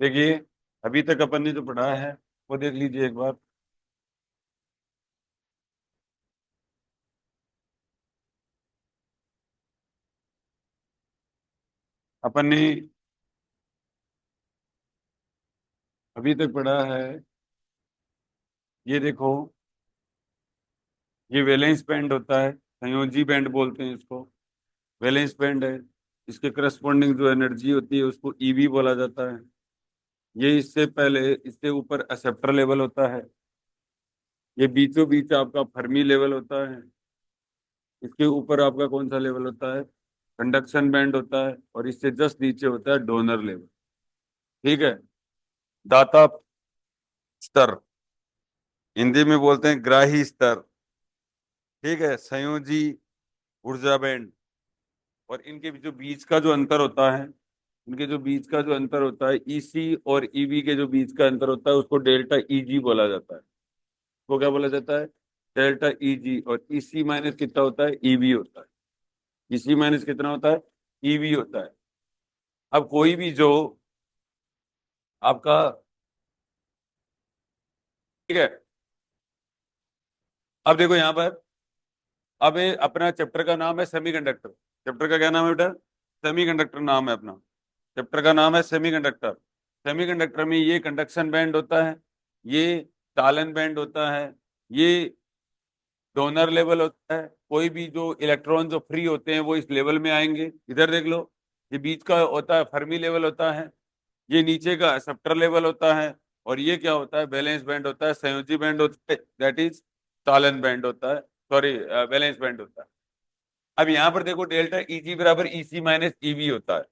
देखिए, अभी तक अपन ने जो पढ़ा है वो देख लीजिए एक बार। अपन ने अभी तक पढ़ा है, ये देखो, ये वैलेंस बैंड होता है, संयोजी बैंड बोलते हैं इसको। वैलेंस बैंड है, इसके करस्पॉन्डिंग जो एनर्जी होती है उसको ईवी बोला जाता है। ये इससे पहले, इससे ऊपर एक्सेप्टर लेवल होता है। ये बीचों बीच आपका फर्मी लेवल होता है। इसके ऊपर आपका कौन सा लेवल होता है? कंडक्शन बैंड होता है। और इससे जस्ट नीचे होता है डोनर लेवल। ठीक है, दाता स्तर, हिंदी में बोलते हैं ग्राही स्तर। ठीक है, संयोजी ऊर्जा बैंड। और इनके जो बीच का जो अंतर होता है, इनके जो बीच का जो अंतर होता है, ईसी और ईवी के जो बीच का अंतर होता है उसको डेल्टा ईजी बोला जाता है। वो क्या बोला जाता है? Delta easy. और ईसी माइनस कितना होता है? ईवी होता है। ईसी माइनस कितना होता है? ईवी होता है। अब कोई भी जो आपका, ठीक है, अब देखो यहाँ पर, अब ये अपना चैप्टर का नाम है सेमीकंडक्टर। चैप्टर का क्या नाम है बेटा? सेमीकंडक्टर नाम है अपना। चैप्टर का नाम है सेमीकंडक्टर। सेमीकंडक्टर में ये कंडक्शन बैंड होता है, ये चालन बैंड होता है, ये डोनर लेवल होता है। कोई भी जो इलेक्ट्रॉन जो फ्री होते हैं वो इस लेवल में आएंगे। इधर देख लो, ये बीच का होता है फर्मी लेवल होता है, ये नीचे का एक्सेप्टर लेवल होता है, और ये क्या होता है? बैलेंस बैंड होता है, संयोजी बैंड होता है, दैट इज चालन बैंड होता है, सॉरी, बैलेंस बैंड होता है। अब यहाँ पर देखो, डेल्टा ईजी बराबर ईसी माइनस ईवी होता है।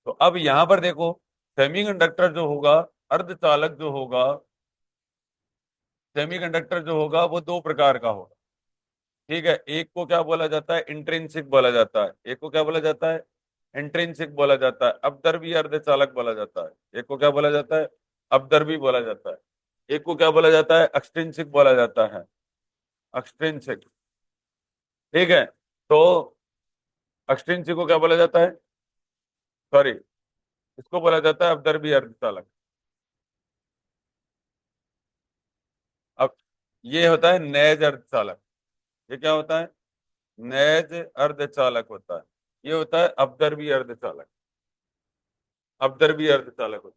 तो अब यहाँ पर देखो, सेमीकंडक्टर जो होगा, अर्धचालक जो होगा, सेमीकंडक्टर जो होगा वो दो प्रकार का होगा। ठीक है, एक को क्या बोला जाता है? इंट्रिंसिक बोला जाता है। एक को क्या बोला जाता है? इंट्रिंसिक बोला जाता है। अपदर्वी अर्धचालक बोला जाता है। एक को क्या बोला जाता है? अपदर्वी बोला जाता है। एक को क्या बोला जाता है? एक्सट्रिंसिक बोला जाता है। एक्सट्रिंसिक। ठीक है, तो एक्सट्रिंसिक को क्या बोला जाता है? सॉरी, इसको बोला जाता है अपदर्वी अर्धचालक। अब ये होता है नेज अर्धचालक। ये क्या होता है? नेज अर्धचालक होता है। ये होता है अपदर्वी अर्धचालक। अपदर्वी अर्धचालक होता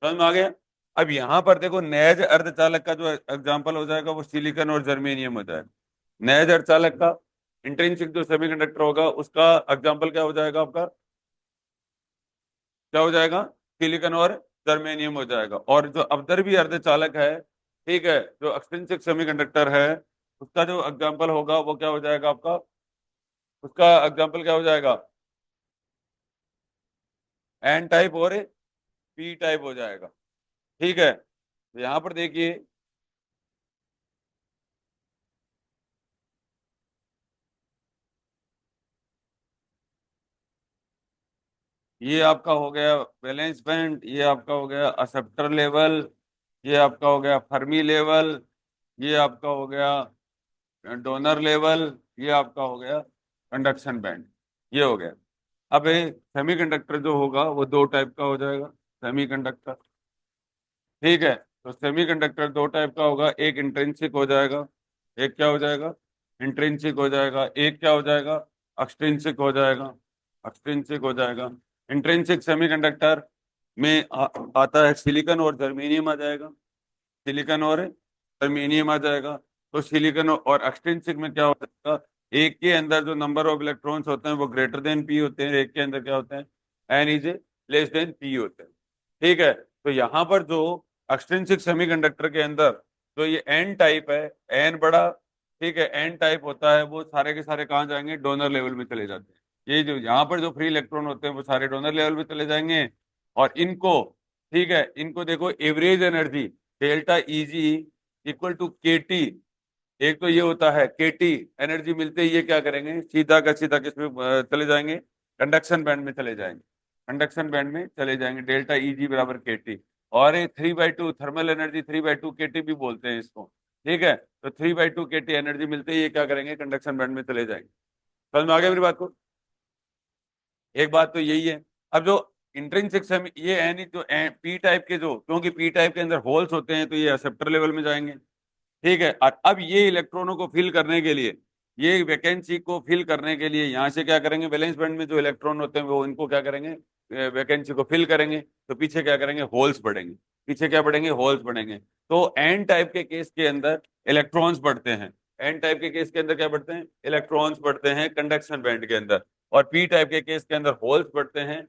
है। समझ में आ गया? अब यहाँ पर देखो, नेज अर्धचालक का जो एग्जांपल हो जाएगा वो सिलिकॉन और जर्मेनियम हो जाएगा। नेज अर्धचालक का इंट्रिंसिक जो सेमीकंडक्टर होगा उसका एग्जांपल क्या हो जाएगा आपका? क्या हो जाएगा? सिलिकॉन और जर्मेनियम हो जाएगा। और जो अपदर्वी अर्धचालक है, ठीक है, जो एक्सट्रिंसिक सेमीकंडक्टर है, उसका जो एग्जांपल होगा वो क्या हो जाएगा आपका? उसका एग्जांपल क्या हो जाएगा? एन टाइप और पी टाइप हो जाएगा। ठीक है, तो यहाँ पर देखिए, ये आपका हो गया वैलेंस बैंड, ये आपका हो गया एक्सेप्टर लेवल, ये आपका हो गया फर्मी लेवल, ये आपका हो गया डोनर लेवल, ये आपका हो गया कंडक्शन बैंड। ये हो गया। अब सेमीकंडक्टर जो होगा वो दो टाइप का हो जाएगा। सेमीकंडक्टर, ठीक है, तो सेमीकंडक्टर दो टाइप का होगा। एक इंट्रिंसिक हो जाएगा, एक क्या हो जाएगा? इंट्रिंसिक हो जाएगा। एक क्या हो जाएगा? एक्सट्रिंसिक हो जाएगा। एक्सट्रिंसिक हो जाएगा। इंट्रिंसिक सेमीकंडक्टर में आता है सिलिकॉन और जर्मेनियम आ जाएगा। सिलिकॉन और जर्मेनियम आ जाएगा। तो सिलिकॉन और एक्सट्रिंसिक में क्या हो जाएगा? एक के अंदर जो नंबर ऑफ इलेक्ट्रॉन्स होते हैं वो ग्रेटर देन पी होते हैं, एक के अंदर क्या होते हैं? N is less than P होते हैं। ठीक है, तो यहाँ पर जो एक्सट्रिंसिक सेमीकंडक्टर के अंदर जो ये एन टाइप है, एन बड़ा, ठीक है, एन टाइप होता है, वो सारे के सारे कहाँ जाएंगे? डोनर लेवल में चले जाते हैं। ये जो यहाँ पर जो फ्री इलेक्ट्रॉन होते हैं वो सारे डोनर लेवल में चले जाएंगे। और इनको, ठीक है, इनको देखो, average energy delta E G equal to K T. एक तो ये होता है के टी, एनर्जी मिलते ही ये क्या करेंगे? सीधा का सीधा किसमें चले जाएंगे? कंडक्शन बैंड में चले जाएंगे। कंडक्शन बैंड में चले जाएंगे, डेल्टा ईजी बराबर के टी। और ये 3/2 थर्मल एनर्जी, 3/2 के टी भी बोलते हैं इसको। ठीक है, तो 3/2 के टी एनर्जी मिलते ही ये क्या करेंगे? कंडक्शन बैंड में चले जाएंगे। समझ में आ गया मेरी बात को? एक बात तो यही है। अब जो इंट्रिंसिक सेमी, ये एन जो पी टाइप के जो, क्योंकि पी टाइप के अंदर होल्स होते हैं तो ये एक्सेप्टर लेवल में जाएंगे। ठीक है, और अब ये इलेक्ट्रॉनों को फिल करने के लिए, ये वैकेंसी को फिल करने के लिए यहाँ से क्या करेंगे, वैलेंस बैंड में जो इलेक्ट्रॉन होते हैं वो इनको क्या करेंगे, वैकेंसी को फिल करेंगे, तो पीछे क्या करेंगे, होल्स बढ़ेंगे। पीछे क्या बढ़ेंगे, होल्स बढ़ेंगे। तो एन टाइप के केस के अंदर इलेक्ट्रॉन्स बढ़ते हैं। एन टाइप के केस के अंदर क्या बढ़ते हैं, इलेक्ट्रॉन्स बढ़ते हैं कंडक्शन बैंड के अंदर। और पी टाइप के केस के अंदर होल्स बढ़ते हैं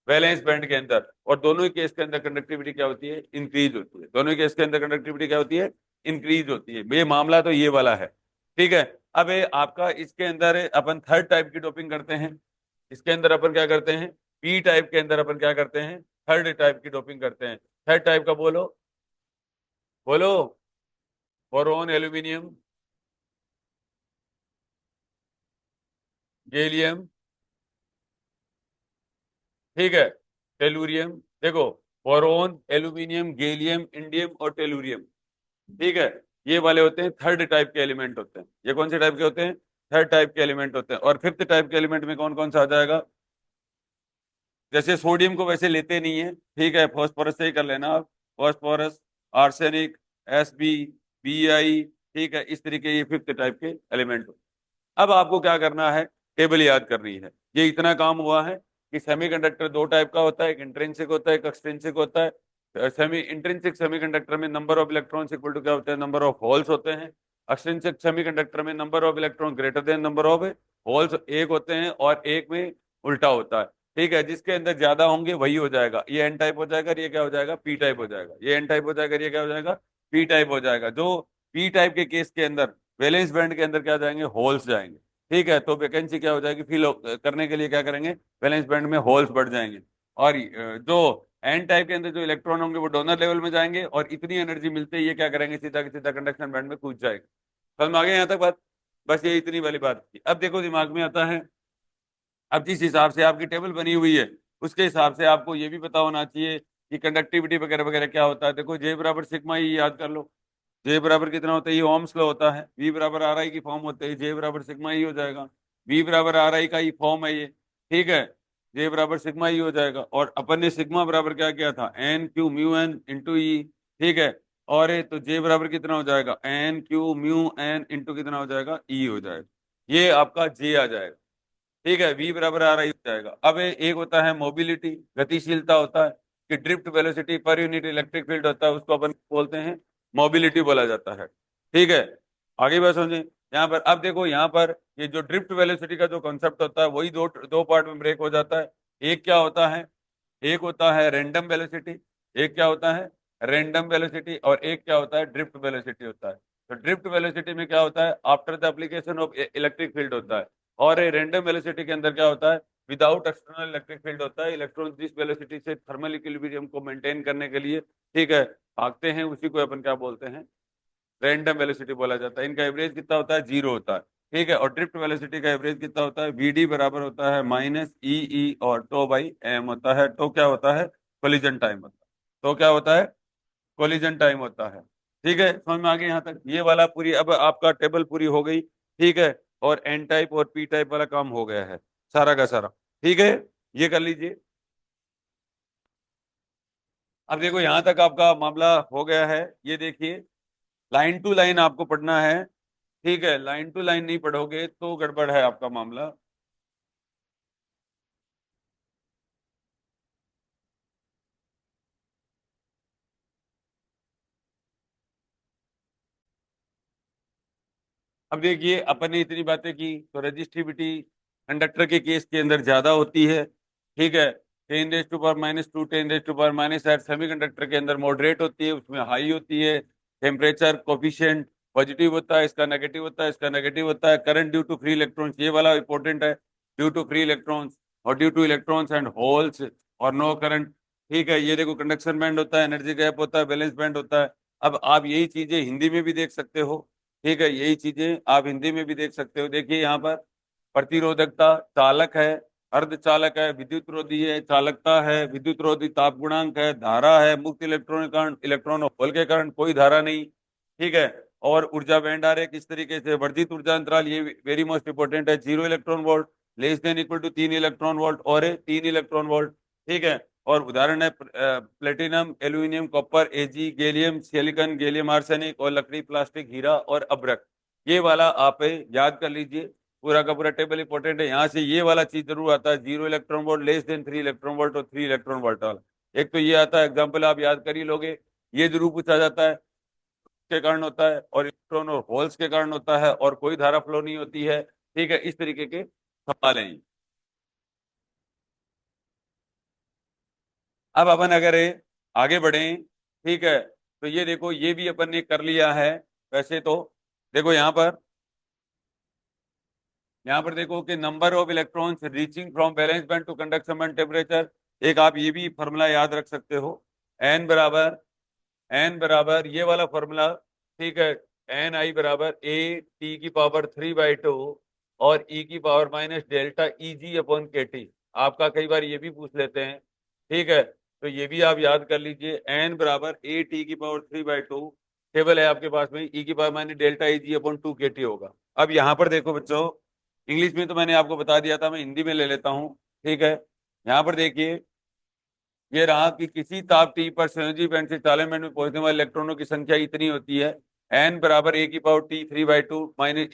वैलेंस बैंड के अंदर। और दोनों ही केस के अंदर कंडक्टिविटी क्या होती है, इंक्रीज होती है। दोनों ही केस के अंदर कंडक्टिविटी क्या होती है, इंक्रीज होती है। ये मामला तो ये वाला है। ठीक है, अब ये आपका इसके अंदर अपन थर्ड टाइप की डोपिंग करते हैं। इसके अंदर अपन क्या करते हैं, पी टाइप के अंदर अपन क्या करते हैं, थर्ड टाइप की डोपिंग करते हैं। थर्ड टाइप का बोलो, बोलो। बोरोन, एल्यूमिनियम, गैलियम, ठीक है, टेलुरियम। देखो, बोरोन, एल्यूमिनियम, गैलियम, इंडियम और टेलुरियम, ठीक है, ये वाले होते हैं थर्ड टाइप के एलिमेंट होते हैं। ये कौन से टाइप के होते हैं, थर्ड टाइप के एलिमेंट होते हैं। और फिफ्थ टाइप के एलिमेंट में कौन कौन सा आ जाएगा, जैसे सोडियम को वैसे लेते नहीं है, ठीक है, फॉस्फोरस से ही कर लेना आप। Phosphorus, arsenic, S B, B I, ठीक है, इस तरीके ये फिफ्थ टाइप के एलिमेंट। अब आपको क्या करना है, टेबल याद करनी है। ये इतना काम हुआ है कि सेमीकंडक्टर दो टाइप का होता है, एक इंट्रिंसिक होता है, एक एक्सट्रिंसिक होता है। सेमी इंट्रिंसिक सेमीकंडक्टर में number of electrons equal to क्या होता है, नंबर ऑफ होल्स होते हैं। एक्सट्रिंसिक सेमीकंडक्टर में number of electron greater than number of holes एक होते हैं, और एक में उल्टा होता है। ठीक है, जिसके अंदर ज्यादा होंगे वही हो जाएगा, ये एन टाइप हो जाएगा, ये क्या हो जाएगा, पी टाइप हो जाएगा। ये एन टाइप हो जाएगा, ये क्या हो जाएगा, पी टाइप हो जाएगा। जो पी टाइप के केस के अंदर वैलेंस बैंड के अंदर क्या जाएंगे, होल्स जाएंगे। ठीक है, तो वैकेंसी क्या हो जाएगी, फिल करने के लिए क्या करेंगे, वैलेंस बैंड में होल्स बढ़ जाएंगे। और जो एन टाइप के अंदर जो इलेक्ट्रॉन होंगे वो डोनर लेवल में जाएंगे, और इतनी एनर्जी मिलते ही ये क्या करेंगे, सीधा की सीधा कंडक्शन बैंड में कूद जाएगा। समझ में आ गया यहाँ तक बात, बस ये इतनी वाली बात थी। अब देखो दिमाग में आता है, अब जिस हिसाब से आपकी टेबल बनी हुई है उसके हिसाब से आपको ये भी पता होना चाहिए कि कंडक्टिविटी वगैरह वगैरह क्या होता है। देखो, जे बराबर सिग्मा ही याद कर लो। जे बराबर कितना होता है, ये ओम्स लॉ होता है। वी बराबर आर आई की फॉर्म होते है, जे बराबर सिग्मा ही हो जाएगा। वी बराबर आर आई का ही फॉर्म है ये, ठीक है, जे बराबर सिग्मा ही हो जाएगा। और अपन ने सिग्मा बराबर क्या किया था, N Q mu N into E, ठीक है। और ये तो जे बराबर कितना हो जाएगा, N Q mu N into कितना हो जाएगा, ई हो जाएगा। ये आपका जे आ जाएगा। ठीक है, वी बराबर आ रहा ही हो जाएगा। अब एक होता है मोबिलिटी, गतिशीलता होता है, कि drift velocity per unit electric field होता है, उसको अपन बोलते हैं मोबिलिटी बोला जाता है। ठीक है, आगे बात समझे। यहाँ पर अब देखो, यहाँ पर ये जो ड्रिफ्ट वेलोसिटी का जो कॉन्सेप्ट होता है वही दो दो पार्ट में ब्रेक हो जाता है। एक क्या होता है, एक होता है रैंडम वेलोसिटी। एक क्या होता है, रैंडम वेलोसिटी। और एक क्या होता है, ड्रिफ्ट वेलोसिटी होता है। तो ड्रिफ्ट वेलोसिटी में क्या होता है, after the application of electric field होता है। और रैंडम वेलोसिटी के अंदर क्या होता है, विदाउट एक्सटर्नल इलेक्ट्रिक फील्ड होता है। इलेक्ट्रॉन जिस वेलोसिटी से थर्मल इक्विलिब्रियम को मेंटेन करने के लिए, ठीक है, भागते हैं, उसी को अपन क्या बोलते हैं, रैंडम वेलोसिटी बोला जाता है। इनका एवरेज कितना होता है, जीरो होता है। ठीक है, और ड्रिफ्ट वेलोसिटी का एवरेज कितना होता है, वी डी बराबर होता है माइनस ई ई और टो बाई एम होता है। तो क्या होता है, कोलिजन टाइम होता है। तो क्या होता है, कोलिजन टाइम होता है। ठीक है, समझ में आ गया यहाँ तक, ये वाला पूरी, अब आपका टेबल पूरी हो गई। ठीक है, और एन टाइप और पी टाइप वाला काम हो गया है सारा का सारा। ठीक है, ये कर लीजिए। अब देखो, यहाँ तक आपका मामला हो गया है। ये देखिए, लाइन टू लाइन आपको पढ़ना है। ठीक है, लाइन टू लाइन नहीं पढ़ोगे तो गड़बड़ है आपका मामला। अब देखिए, अपन ने इतनी बातें की, तो रजिस्टिविटी कंडक्टर के केस के अंदर ज्यादा होती है। ठीक है, 10⁻⁻², 10⁻⁻8 सेमी कंडक्टर के अंदर मॉडरेट होती है, उसमें हाई होती है। टेम्परेचर कोफिशिएंट पॉजिटिव होता है, इसका नेगेटिव होता है, इसका नेगेटिव होता है। Current due to free electrons, ये वाला इंपॉर्टेंट है, ड्यू टू फ्री इलेक्ट्रॉन्स और due to electrons and holes और नो करंट। ठीक है, ये देखो, कंडक्शन बैंड होता है, एनर्जी गैप होता है, बैलेंस बैंड होता है। अब आप यही चीजें हिंदी में भी देख सकते हो। ठीक है, यही चीजें आप हिंदी में भी देख सकते हो। देखिए यहाँ पर प्रतिरोधकता, चालक है, अर्धचालक है, विद्युत रोधी है, चालकता है, विद्युत रोधी ताप गुणांक है, धारा है, मुक्त इलेक्ट्रॉन कारण, इलेक्ट्रॉन और होल के कारण कोई धारा नहीं। ठीक है, और ऊर्जा बैंड आरेख किस तरीके से, वर्धित ऊर्जा अंतराल, ये वेरी मोस्ट इंपोर्टेंट है, 0 electron volt, less than equal to 3 electron volt और 3 इलेक्ट्रॉन वोल्ट। ठीक है। और उदाहरण है platinum, aluminium, copper, A G, gallium, silicon, gallium arsenic, और लकड़ी, प्लास्टिक, हीरा और अब्रक। ये वाला आप याद कर लीजिए, पूरा का पूरा टेबल इंपॉर्टेंट है। यहाँ से ये वाला चीज जरूर आता है, 0 electron volt, less then 3 electron volt और 3 इलेक्ट्रॉन वोल्ट वाला। एक तो ये आता है, एग्जाम्पल आप याद कर ही लोगे। ये जरूर पूछा जाता है, के कारण होता है, और इलेक्ट्रॉन और होल्स के कारण होता है, और कोई धारा फ्लो नहीं होती है। ठीक है, इस तरीके के सवाल हैं ये। अब अपन अगर आगे बढ़ें, ठीक है, तो ये देखो, ये भी अपन ने कर लिया है वैसे तो। देखो यहाँ पर देखो कि number of electrons reaching from valence band to conduction band temperature. एक आप ये भी फॉर्मूला याद रख सकते हो, एन बराबर ये वाला फॉर्मूला, ठीक है। एन आई बराबर a t⁻³ और e⁻⁻⁰ आपका कई बार ये भी पूछ लेते हैं, ठीक है। तो ये भी आप याद कर लीजिए, एन बराबर a t⁻³ टेबल है आपके पास में, e⁻⁻⁰ होगा। अब यहाँ पर देखो बच्चों, इंग्लिश में तो मैंने आपको बता दिया था, मैं हिंदी में ले लेता हूँ, ठीक है। यहाँ पर देखिए, ये रहा कि किसी ताप टी पर संयोजी बैंड से चालन बैंड में पहुंचने वाले इलेक्ट्रॉनों की संख्या इतनी होती है, एन बराबर a⁻T3/2 माइनस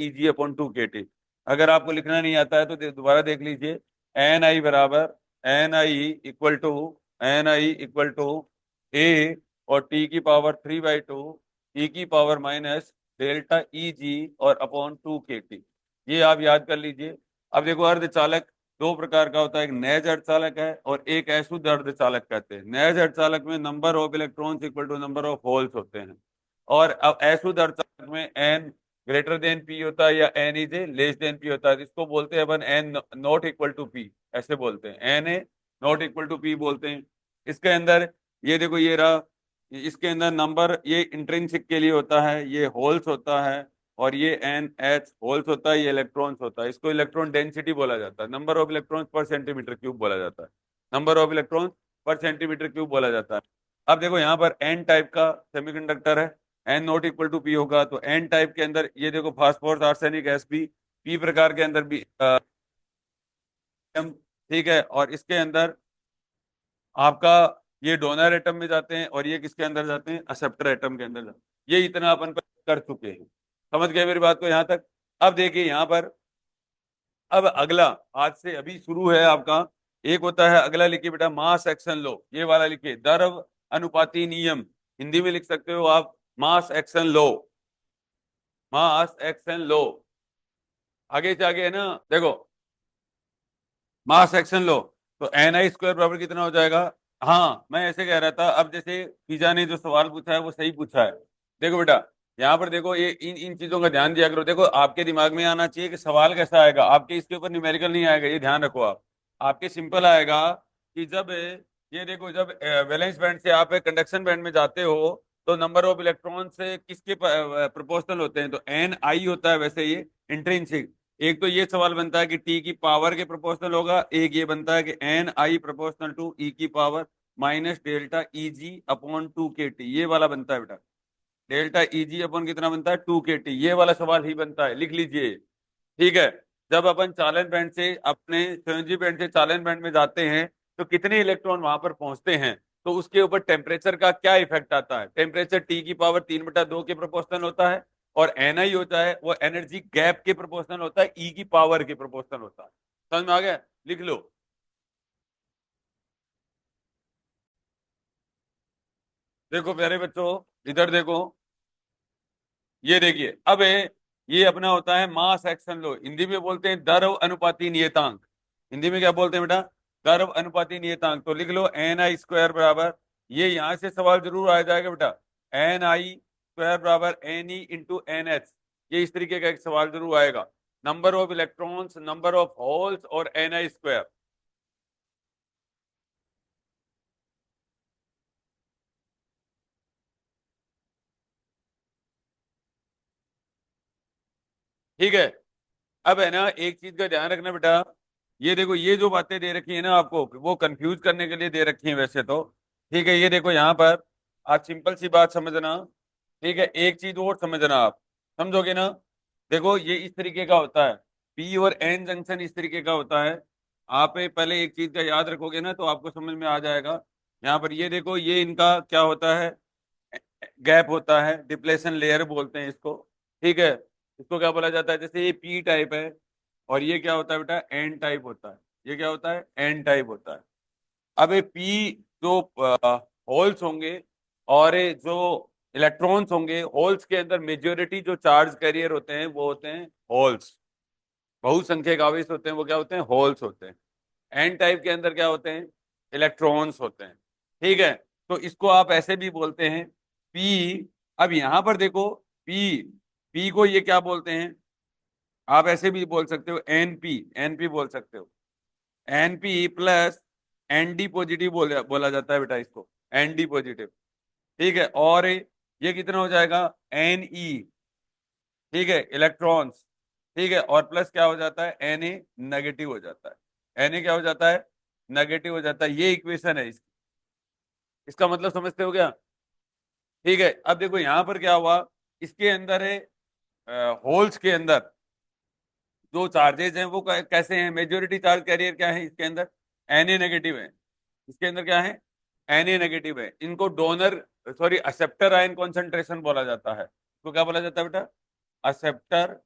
e⁻⁻⁰ अगर आपको लिखना नहीं आता है तो दोबारा देख लीजिए। एन आई इक्वल टू ए और T⁻3/2 e⁻⁻⁰ और अपॉन 2kT। ये आप याद कर लीजिए। अब देखो, अर्धचालक दो प्रकार का होता है, एक नैज अर्धचालक है और एक अशुद्ध अर्धचालक कहते हैं। नैज अर्धचालक में number of electrons equal to number of holes होते हैं, और अब अशुद्ध अर्धचालक में एन ग्रेटर देन पी होता है या N is less than P होता है। इसको बोलते हैं अपन N not equal to P, ऐसे बोलते हैं, N A not equal to P बोलते हैं। इसके अंदर ये देखो, ये रहा, इसके अंदर नंबर ये इंट्रिंसिक के लिए होता है, ये होल्स होता है, और ये एन एच होल्स होता है, ये इलेक्ट्रॉन्स होता है। इसको इलेक्ट्रॉन डेंसिटी बोला जाता है, number of electrons per centimetre cube बोला जाता है, number of electrons per centimetre cube बोला जाता है। अब देखो, यहाँ पर एन टाइप का सेमीकंडक्टर है, N not equal to P होगा, तो एन टाइप के अंदर ये देखो, फास्फोरस आर्सेनिक एसपी, पी प्रकार के अंदर भी ठीक है। और इसके अंदर आपका ये डोनर एटम में जाते हैं, और ये किसके अंदर जाते हैं, एक्सेप्टर एटम के अंदर जाते हैं। ये इतना अपन कर चुके हैं, समझ गए मेरी बात को यहाँ तक। अब देखिए यहाँ पर, अब अगला आज से अभी शुरू है आपका, एक होता है अगला, लिखिए बेटा, मास एक्शन लो, ये वाला लिखिए, द्रव अनुपाती नियम, हिंदी में लिख सकते हो आप, मास एक्शन लो, मास एक्शन लो। आगे से आगे है ना, देखो, मास एक्शन लो, तो ni² बराबर कितना हो जाएगा। हाँ, मैं ऐसे कह रहा था, अब जैसे पिजा ने जो सवाल पूछा है वो सही पूछा है। देखो बेटा, यहाँ पर देखो, ये इन इन चीजों का ध्यान दिया करो। देखो, आपके दिमाग में आना चाहिए कि सवाल कैसा आएगा, आपके इसके ऊपर न्यूमेरिकल नहीं आएगा, ये ध्यान रखो आप। आपके सिंपल आएगा कि जब ये देखो, जब वैलेंस बैंड से आप कंडक्शन बैंड में जाते हो, तो नंबर ऑफ इलेक्ट्रॉन से किसके प्रोपोर्शनल होते हैं, तो एन आई होता है वैसे ये इंट्रिंसिक। एक तो ये सवाल बनता है कि टी की पावर के प्रोपोर्शनल होगा, एक ये बनता है कि एन आई प्रोपोर्शनल टू ई की पावर माइनस डेल्टा ई जी अपॉन 2kT, ये वाला बनता है बेटा। डेल्टा ई जी अपॉन कितना बनता है, 2kT, ये वाला सवाल ही बनता है, लिख लीजिए, ठीक है। जब अपन चालन बैंड से अपने संयोजी बैंड से चालन बैंड में जाते हैं, तो कितने इलेक्ट्रॉन वहां पर पहुंचते हैं, तो उसके ऊपर टेम्परेचर का क्या इफेक्ट आता है। टेम्परेचर टी की पावर 3/2 के प्रोपोर्शनल होता है, और एन आई होता है वो एनर्जी गैप के प्रोपोर्शनल होता है, ई की पावर के प्रोपोर्शनल होता है। समझ में आ गया, लिख लो। देखो प्यारे बच्चों, इधर देखो, ये देखिए, अब ये अपना होता है मास एक्शन लो, हिंदी में बोलते हैं द्रव अनुपाती नियतांक। हिंदी में क्या बोलते हैं बेटा, द्रव अनुपाती नियतांक। तो लिख लो ni² बराबर, ये यहां से सवाल जरूर आ जाएगा बेटा, ni² बराबर Ne × NH। ये इस तरीके का एक सवाल जरूर आएगा, number of electrons, number of holes और ni²। ठीक है। अब है ना, एक चीज का ध्यान रखना बेटा, ये देखो, ये जो बातें दे रखी है ना आपको, वो कंफ्यूज करने के लिए दे रखी है वैसे तो, ठीक है। ये देखो यहाँ पर, आप सिंपल सी बात समझना, ठीक है। एक चीज और समझना, आप समझोगे ना। देखो, ये इस तरीके का होता है, पी और एन जंक्शन इस तरीके का होता है। आप पहले एक चीज का याद रखोगे ना तो आपको समझ में आ जाएगा। यहाँ पर ये देखो, ये इनका क्या होता है, गैप होता है, डिप्लेशन लेयर बोलते हैं इसको। ठीक है, इसको क्या बोला जाता है, जैसे ये पी टाइप है और ये क्या होता है बेटा, एन टाइप होता है। ये क्या होता है, एन टाइप होता है। अब ये पी जो होल्स होंगे और ये जो इलेक्ट्रॉन्स होंगे, होल्स के अंदर मेजोरिटी जो चार्ज कैरियर होते हैं वो होते हैं होल्स। बहुसंख्यक आवेश होते हैं वो क्या होते हैं, होल्स होते हैं। एन टाइप के अंदर क्या होते हैं, इलेक्ट्रॉन्स होते हैं। ठीक है, तो इसको आप ऐसे भी बोलते हैं पी। अब यहां पर देखो, पी, पी को ये क्या बोलते हैं, आप ऐसे भी बोल सकते हो एन पी, एन पी बोल सकते हो। N P plus N D positive बोला जाता है बेटा इसको, एन डी पॉजिटिव। ठीक है, और ये कितना हो जाएगा, एन ई। ठीक है, इलेक्ट्रॉन्स। ठीक है, और प्लस क्या हो जाता है, एन ए नेगेटिव हो जाता है। एन ए क्या हो जाता है, नेगेटिव हो जाता है। ये इक्वेशन है इसकी, इसका मतलब समझते हो क्या। ठीक है, अब देखो यहां पर क्या हुआ, इसके अंदर है, होल्स के अंदर जो चार्जेस हैं वो कैसे हैं, मेजोरिटी चार्ज कैरियर क्या है इसके अंदर, एन ए नेगेटिव है। इसके अंदर क्या है, एन ए नेगेटिव है। इनको donor, sorry, acceptor ion concentration बोला जाता है। तो क्या बोला जाता है बेटा, एक्सेप्टर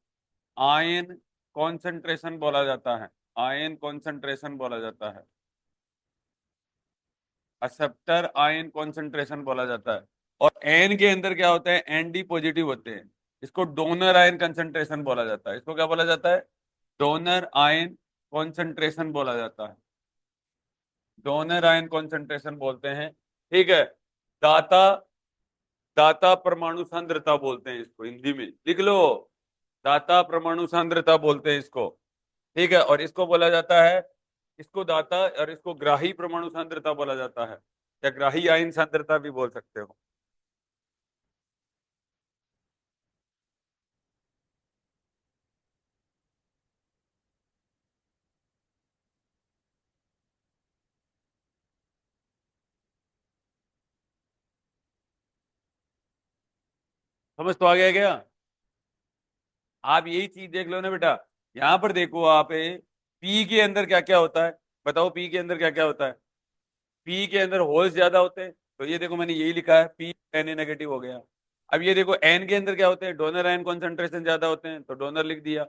आयन कॉन्सेंट्रेशन बोला जाता है। आयन कॉन्सेंट्रेशन बोला जाता है, एक्सेप्टर आयन कॉन्सेंट्रेशन बोला जाता है। और एन के अंदर क्या होता है, एन डी पॉजिटिव होते हैं। इसको डोनर आयन कंसंट्रेशन बोला जाता है। इसको क्या बोला जाता है, डोनर आयन कॉन्सेंट्रेशन बोला जाता है। डोनर आयन कॉन्सेंट्रेशन बोलते हैं। ठीक है, दाता, दाता परमाणु सांद्रता बोलते हैं इसको, हिंदी में लिख लो, दाता परमाणु सांद्रता बोलते हैं इसको। ठीक है, और इसको बोला जाता है, इसको दाता और इसको ग्राही परमाणु सांद्रता बोला जाता है, या ग्राही आयन सांद्रता भी बोल सकते हो। समझ तो आ गया क्या। आप यही चीज देख लो ना बेटा, यहां पर देखो आप, पी के अंदर क्या क्या होता है, बताओ पी के अंदर क्या क्या होता है। पी के अंदर होल्स ज्यादा होते हैं, तो ये देखो मैंने यही लिखा है, पी एन ए नेगेटिव हो गया। अब ये देखो एन के अंदर क्या होते हैं, डोनर आयन कॉन्सेंट्रेशन ज्यादा होते हैं, तो डोनर लिख दिया।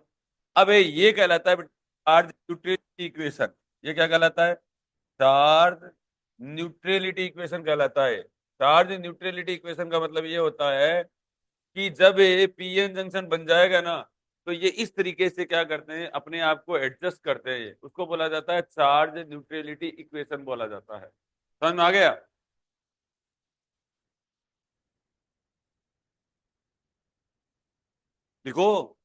अब ये कहलाता है चार्ज न्यूट्रलिटी इक्वेशन। ये क्या कहलाता है, चार्ज न्यूट्रलिटी इक्वेशन कहलाता है। चार्ज न्यूट्रलिटी इक्वेशन का मतलब ये होता है कि जब ये पीएन जंक्शन बन जाएगा ना, तो ये इस तरीके से क्या करते हैं, अपने आप को एडजस्ट करते हैं। उसको बोला जाता है चार्ज न्यूट्रलिटी इक्वेशन बोला जाता है। समझ में आ गया। देखो,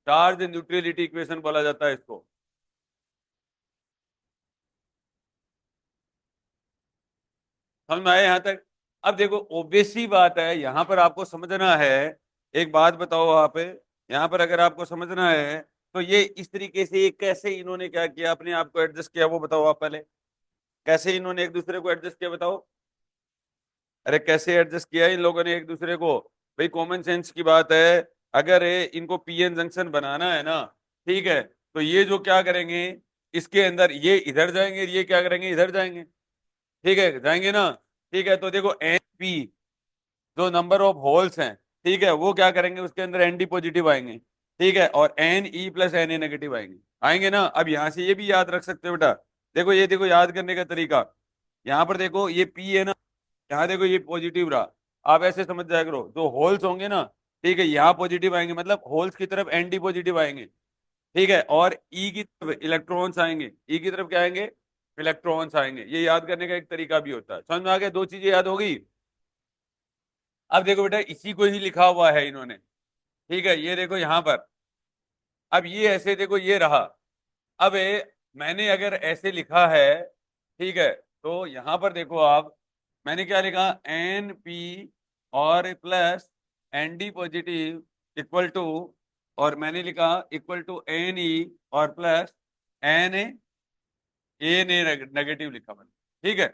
चार्ज न्यूट्रलिटी इक्वेशन बोला जाता है इसको। समझ में आया यहाँ तक। अब देखो ऑब्वियस सी बात है, यहाँ पर आपको समझना है। एक बात बताओ आप, यहाँ पर अगर आपको समझना है तो ये इस तरीके से, ये कैसे इन्होंने क्या किया, अपने आप को एडजस्ट किया, वो बताओ आप पहले। कैसे इन्होंने एक दूसरे को एडजस्ट किया, बताओ। अरे कैसे एडजस्ट किया इन लोगों ने एक दूसरे को, भाई कॉमन सेंस की बात है। अगर इनको पीएन जंक्शन बनाना है ना, ठीक है, तो ये जो क्या करेंगे, इसके अंदर ये इधर जाएंगे, ये क्या करेंगे, इधर जाएंगे। ठीक है, जाएंगे ना। ठीक है, तो देखो एन पी जो नंबर ऑफ होल्स हैं, ठीक है, वो क्या करेंगे, उसके अंदर एन डी पॉजिटिव आएंगे। ठीक है, और N E plus N A negative आएंगे। आएंगे ना। अब यहां से ये भी याद रख सकते हो बेटा। देखो ये देखो याद करने का तरीका, यहाँ पर देखो ये पी है ना, यहाँ देखो ये पॉजिटिव रहा। आप ऐसे समझ जाया करो, जो होल्स होंगे ना, ठीक है, यहाँ पॉजिटिव आएंगे, मतलब होल्स की तरफ एन डी पॉजिटिव आएंगे। ठीक है, और ई की तरफ इलेक्ट्रॉन्स आएंगे, ई की तरफ क्या आएंगे, इलेक्ट्रॉन्स आएंगे। ये याद करने का एक तरीका भी होता है। समझ में आ गया, दो चीजें याद हो गई। अब देखो बेटा, इसी को ही लिखा हुआ है इन्होंने। ठीक है, ये देखो यहाँ पर, अब ये ऐसे देखो ये रहा। अब मैंने अगर ऐसे लिखा है, ठीक है, तो यहां पर देखो आप, मैंने क्या लिखा, एन पी और plus N D positive equal to, और मैंने लिखा इक्वल टू एन ई और प्लस एन ए नेगेटिव लिखा मैंने। ठीक है,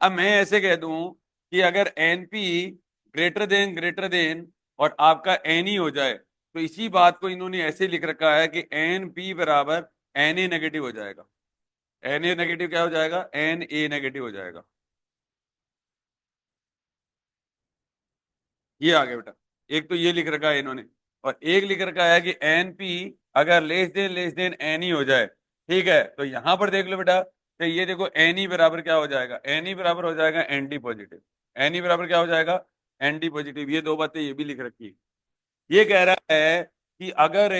अब मैं ऐसे कह दूं कि अगर एन पी ग्रेटर देन और आपका एन ई हो जाए, तो इसी बात को इन्होंने ऐसे लिख रखा है कि एन पी बराबर एन ए नेगेटिव हो जाएगा। एन ए नेगेटिव क्या हो जाएगा, एन ए नेगेटिव हो जाएगा। ये आ गया बेटा। एक तो ये लिख रखा है इन्होंने, और एक लिख रखा है कि एन पी अगर लेस देन एन ही हो जाए, ठीक है, तो यहां पर देख लो बेटा कि ये देखो एन ई बराबर क्या हो जाएगा, एन ई बराबर हो जाएगा N D positive. N E बराबर क्या हो जाएगा, एन डी पॉजिटिव। ये दो बातें ये भी लिख रखी है। ये कह रहा है कि अगर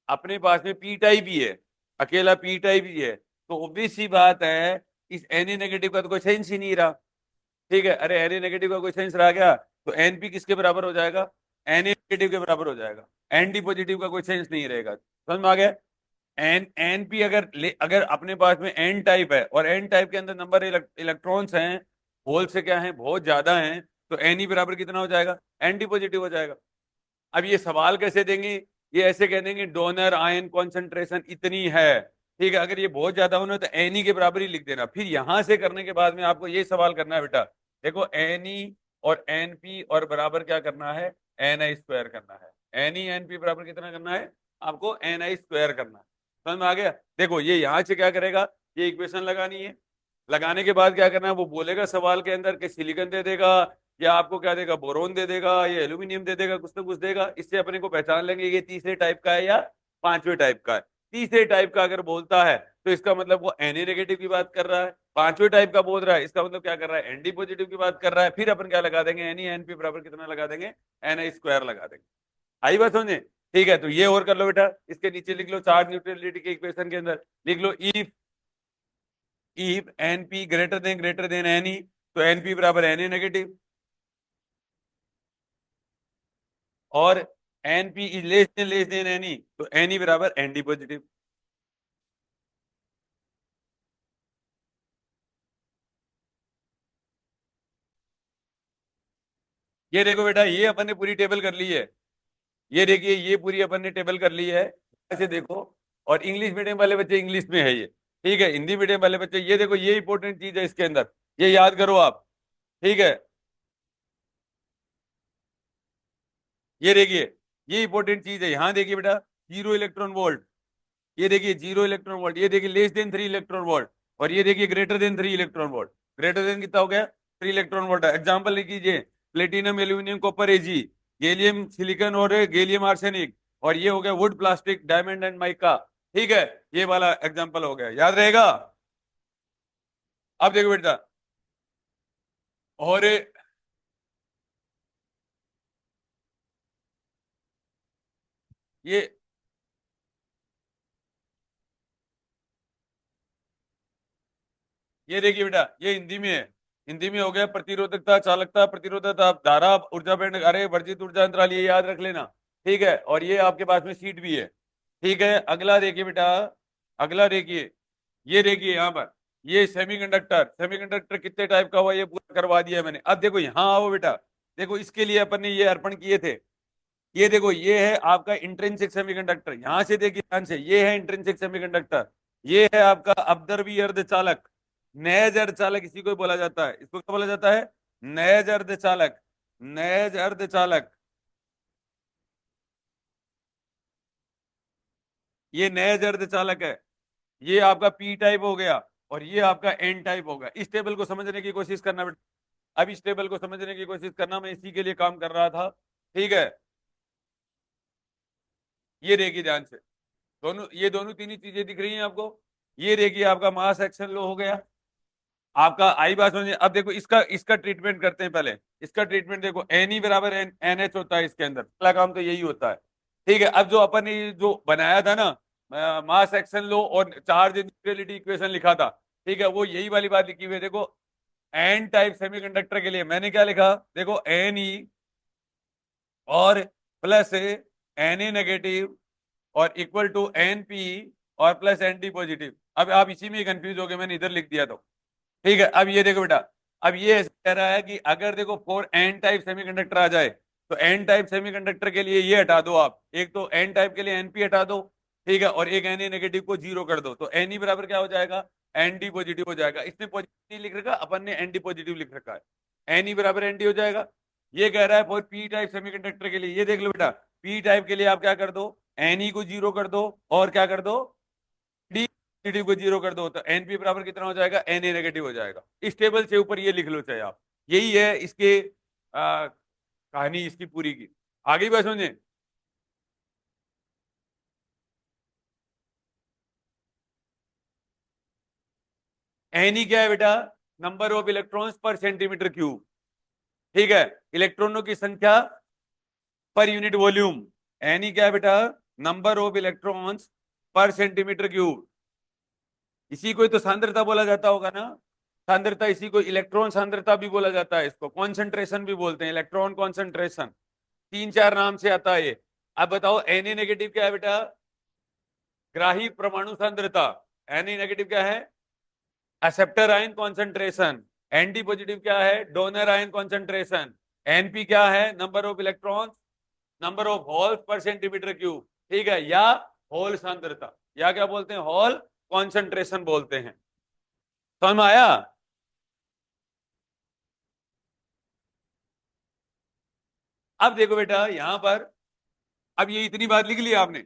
अपने पास में पी टाइप ही है, अकेला पी टाइप ही है, तो ऑब्वियस सी बात है इस एन ए नेगेटिव का तो कोई सेंस ही नहीं रहा। ठीक है, अरे एन ए नेगेटिव का कोई सेंस रहा क्या, तो एन पी किसके बराबर हो जाएगा, एन ए नेगेटिव के बराबर हो जाएगा। एन डी पॉजिटिव का कोई सेंस नहीं रहेगा। समझ में आ गया। एन एन पी अगर अपने पास में एन टाइप है और एन टाइप के अंदर नंबर इलेक्ट्रॉन्स हैं, होल से क्या है बहुत ज्यादा हैं, तो एन ई बराबर कितना हो जाएगा, एन डी पॉजिटिव हो जाएगा। अब ये सवाल कैसे देंगे, ये ऐसे कह देंगे डोनर आयन कॉन्सेंट्रेशन इतनी है, ठीक है, अगर ये बहुत ज्यादा होना तो एन ई के बराबर ही लिख देना। फिर यहां से करने के बाद में आपको ये सवाल करना है बेटा, देखो एन ई और एन पी और बराबर क्या करना है, एन आई स्क्वायर करना है। एन ई एन पी बराबर कितना करना है, आपको एन आई स्क्वायर करना है। समझ में आ गया। देखो ये यहां से क्या करेगा, ये इक्वेशन लगानी है, लगाने के बाद क्या करना है, वो बोलेगा सवाल के अंदर कि सिलिकॉन दे देगा, या आपको क्या देगा, बोरोन दे देगा, या एल्यूमिनियम दे देगा, कुछ ना कुछ देगा। इससे अपने को पहचान लेंगे ये तीसरे टाइप का है या पांचवें टाइप का है। तीसरे टाइप का अगर बोलता है तो इसका मतलब वो एन ए नेगेटिव की बात कर रहा है। पांचवें टाइप का बोल रहा है, इसका मतलब क्या कर रहा है, एन डी पॉजिटिव की बात कर रहा है। फिर अपन क्या लगा देंगे, एन ई एन पी बराबर कितना लगा देंगे, एन आई स्क्वायर लगा देंगे। आई बात समझे। ठीक है, तो ये और कर लो बेटा, इसके नीचे लिख लो चार्ज न्यूट्रलिटी के इक्वेशन के अंदर लिख लो if N P greater than N E, तो एन पी बराबर एन ए नेगेटिव, और N P is less than N E, तो एन ई बराबर एन डी पॉजिटिव। ये देखो बेटा, ये अपन ने पूरी टेबल कर ली है। ये देखिए, ये पूरी अपन ने टेबल कर ली है, ऐसे देखो। और इंग्लिश मीडियम वाले बच्चे इंग्लिश में है ये, ठीक है, हिंदी मीडियम वाले बच्चे ये देखो, ये इंपॉर्टेंट चीज है इसके अंदर, ये याद करो आप। ठीक है, ये देखिए, ये इंपॉर्टेंट चीज है। यहाँ देखिए बेटा, जीरो इलेक्ट्रॉन वोल्ट, ये देखिए जीरो इलेक्ट्रॉन वोल्ट, ये देखिए लेस देन 3 इलेक्ट्रॉन वोल्ट, और ये देखिए greater than 3 electron volt. Greater than कितना हो गया, 3 इलेक्ट्रॉन वोल्ट है। एग्जाम्पल लिख लीजिए, platinum aluminium copper A G, gallium silicon और गैलियम आर्सेनिक, और ये हो गया would plastic diamond and mica. ठीक है, ये वाला एग्जाम्पल हो गया, याद रहेगा। अब देखो बेटा, और ये ये देखिए बेटा, ये हिंदी में है। हिंदी में हो गया प्रतिरोधकता, चालकता, प्रतिरोधकता, धारा, ऊर्जा बैंड, अरे वर्जित ऊर्जा अंतराल, ये याद रख लेना। ठीक है, और ये आपके पास में सीट भी है। ठीक है, अगला देखिए बेटा, अगला देखिए, ये देखिए यहाँ पर, ये सेमीकंडक्टर, सेमीकंडक्टर कितने टाइप का हुआ ये पूरा करवा दिया है मैंने। अब देखो यहाँ आओ बेटा, देखो इसके लिए अपन ने ये अर्पण किए थे। ये देखो, ये है आपका इंट्रिंसिक सेमीकंडक्टर, यहां से देखिए ध्यान से, ये है इंट्रिंसिक सेमीकंडक्टर। ये है आपका अपद्रव्य अर्धचालक, नैज अर्धचालक इसी को बोला जाता है। इसको क्या बोला जाता है, नैज अर्धचालक, नैज अर्धचालक। ये नैज अर्धचालक है। ये आपका पी टाइप हो गया, और ये आपका एन टाइप हो गया। इस टेबल को समझने की कोशिश करना बेटा, अब इस टेबल को समझने की कोशिश करना, मैं इसी के लिए काम कर रहा था। ठीक है, ये देखिए ध्यान से, दोनों, ये दोनों तीन ही चीजें दिख रही हैं आपको। ये देखिए आपका मास एक्शन लो हो गया आपका। आई बात समझिए। अब देखो इसका इसका ट्रीटमेंट करते हैं पहले। इसका ट्रीटमेंट देखो, एन ई बराबर एन एच होता है इसके अंदर, पहला काम तो यही होता है। ठीक है, अब जो अपन ने जो बनाया था ना, मास एक्शन लो और चार्ज न्यूट्रलिटी इक्वेशन लिखा था, ठीक है, वो यही वाली बात लिखी हुई है। देखो एन टाइप सेमीकंडक्टर के लिए मैंने क्या लिखा, देखो एन ई और प्लस एन ए नेगेटिव और इक्वल टू एन पी और प्लस एन टी पॉजिटिव। अब आप इसी में कंफ्यूज हो गए, मैंने इधर लिख दिया तो। ठीक है, अब ये देखो बेटा, अब ये ऐसे कह रहा है कि अगर देखो फोर एन टाइप सेमीकंडक्टर आ जाए, तो एन टाइप सेमीकंडक्टर के लिए ये हटा दो आप, एक तो एन टाइप के लिए एनपी हटा दो, ठीक है, और एक एन ए नेगेटिव को जीरो कर दो, तो एन ई बराबर क्या हो जाएगा, एन डी पॉजिटिव हो जाएगा। इसने पॉजिटिव लिख रखा, अपन ने एन डी पॉजिटिव लिख रखा है, एन ई बराबर एन डी हो जाएगा। ये कह रहा है फॉर पी टाइप सेमीकंडक्टर के लिए, ये देख लो बेटा, पी टाइप के लिए आप क्या कर दो, एन ई को जीरो कर दो, और क्या कर दो, डी पॉजिटिव को जीरो कर दो तो एनपी बराबर कितना हो जाएगा, एन ए नेगेटिव हो जाएगा। इस टेबल से ऊपर ये लिख लो चाहे आप, यही है इसके कहानी इसकी पूरी की। आगे बात समझे। एन ई क्या है बेटा, number of electrons per centimetre cube. ठीक है, इलेक्ट्रॉनों की संख्या per unit volume. N E क्या है बेटा, number of electrons per centimetre cube. इसी को ही तो सांद्रता बोला जाता होगा ना, सांद्रता, इसी को इलेक्ट्रॉन सांद्रता भी बोला जाता है, इसको कॉन्सेंट्रेशन भी बोलते हैं, इलेक्ट्रॉन कॉन्सेंट्रेशन, तीन चार नाम से आता है ये। अब बताओ एन ए नेगेटिव क्या है बेटा, ग्राही परमाणु सांद्रता। एन ए नेगेटिव क्या है, acceptor ion concentration. N D positive क्या है, डोनर आयन कॉन्सेंट्रेशन। एनपी क्या है, number of electron, number of holes per centimetre cube. ठीक है, या होल सांद्रता, या क्या बोलते हैं, होल कॉन्सेंट्रेशन बोलते हैं। समझ में आया। अब देखो बेटा यहां पर, अब ये इतनी बात लिख ली आपने,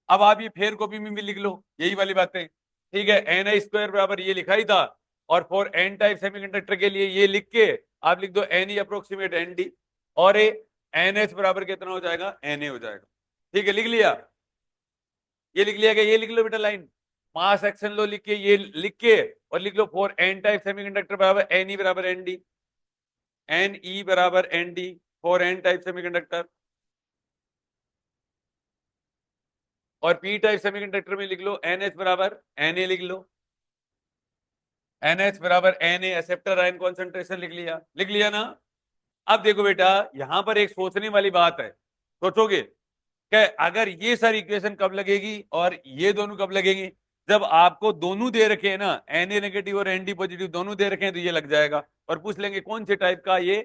अब आप ये फेयर कॉपी में भी लिख लो यही वाली बातें। ठीक है, एन आई स्क्वायर बराबर ये लिखा ही था, और फॉर एन टाइप सेमीकंडक्टर के लिए ये लिख के आप लिख दो N E approximate N D, और एन एच बराबर कितना हो जाएगा, एन ए हो जाएगा। ठीक है, लिख लिया, ये लिख लिया, क्या ये लिख लो बेटा लाइन, मास एक्शन लो लिख के, ये लिख के और लिख लो फॉर एन टाइप सेमीकंडक्टर बराबर एन ई बराबर एन डी, एन ई बराबर N D for N type semiconductor. और पी टाइप सेमीकंडक्टर में लिख लो एन एच बराबर एन ए, लिख लो एन एच बराबर N A, acceptor ion concentration लिख लिया, लिख लिया ना। अब देखो बेटा यहां पर एक सोचने वाली बात है, सोचोगे कि अगर ये सारी इक्वेशन कब लगेगी और ये दोनों कब लगेंगी, जब आपको दोनों दे रखे हैं ना, एन ए नेगेटिव और एन डी पॉजिटिव दोनों दे रखे हैं, तो ये लग जाएगा। और पूछ लेंगे कौन से टाइप का ये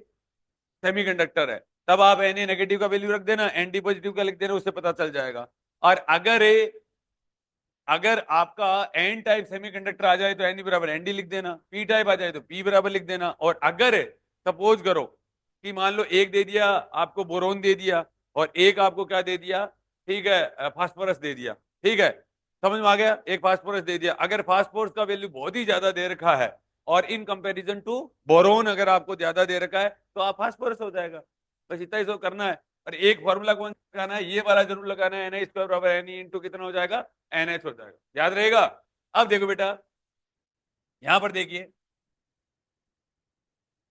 सेमीकंडक्टर है, तब आप एन ए नेगेटिव का वैल्यू रख देना, एन डी पॉजिटिव का लिख देना, उससे पता चल जाएगा। और अगर आपका एन टाइप सेमीकंडक्टर आ जाए तो एन बराबर एन डी लिख देना, पी टाइप आ जाए तो पी बराबर लिख देना। और अगर सपोज करो कि मान लो एक दे दिया आपको बोरोन दे दिया, और एक आपको क्या दे दिया, ठीक है, फास्फोरस दे दिया। ठीक है, समझ में आ गया, एक फास्फोरस दे दिया, अगर फास्फोरस का वैल्यू बहुत ही ज्यादा दे रखा है और इन कंपैरिजन टू बोरोन अगर आपको ज्यादा दे रखा है, तो आप फास्फोरस हो जाएगा। बस इतना ही सब करना है। और एक फॉर्मूला कौन सा लगाना है, ये वाला जरूर लगाना है, एन आई स्क्वायर बराबर एन ई इंटू कितना हो जाएगा, एन एच हो जाएगा, याद रहेगा। अब देखो बेटा यहां पर देखिए,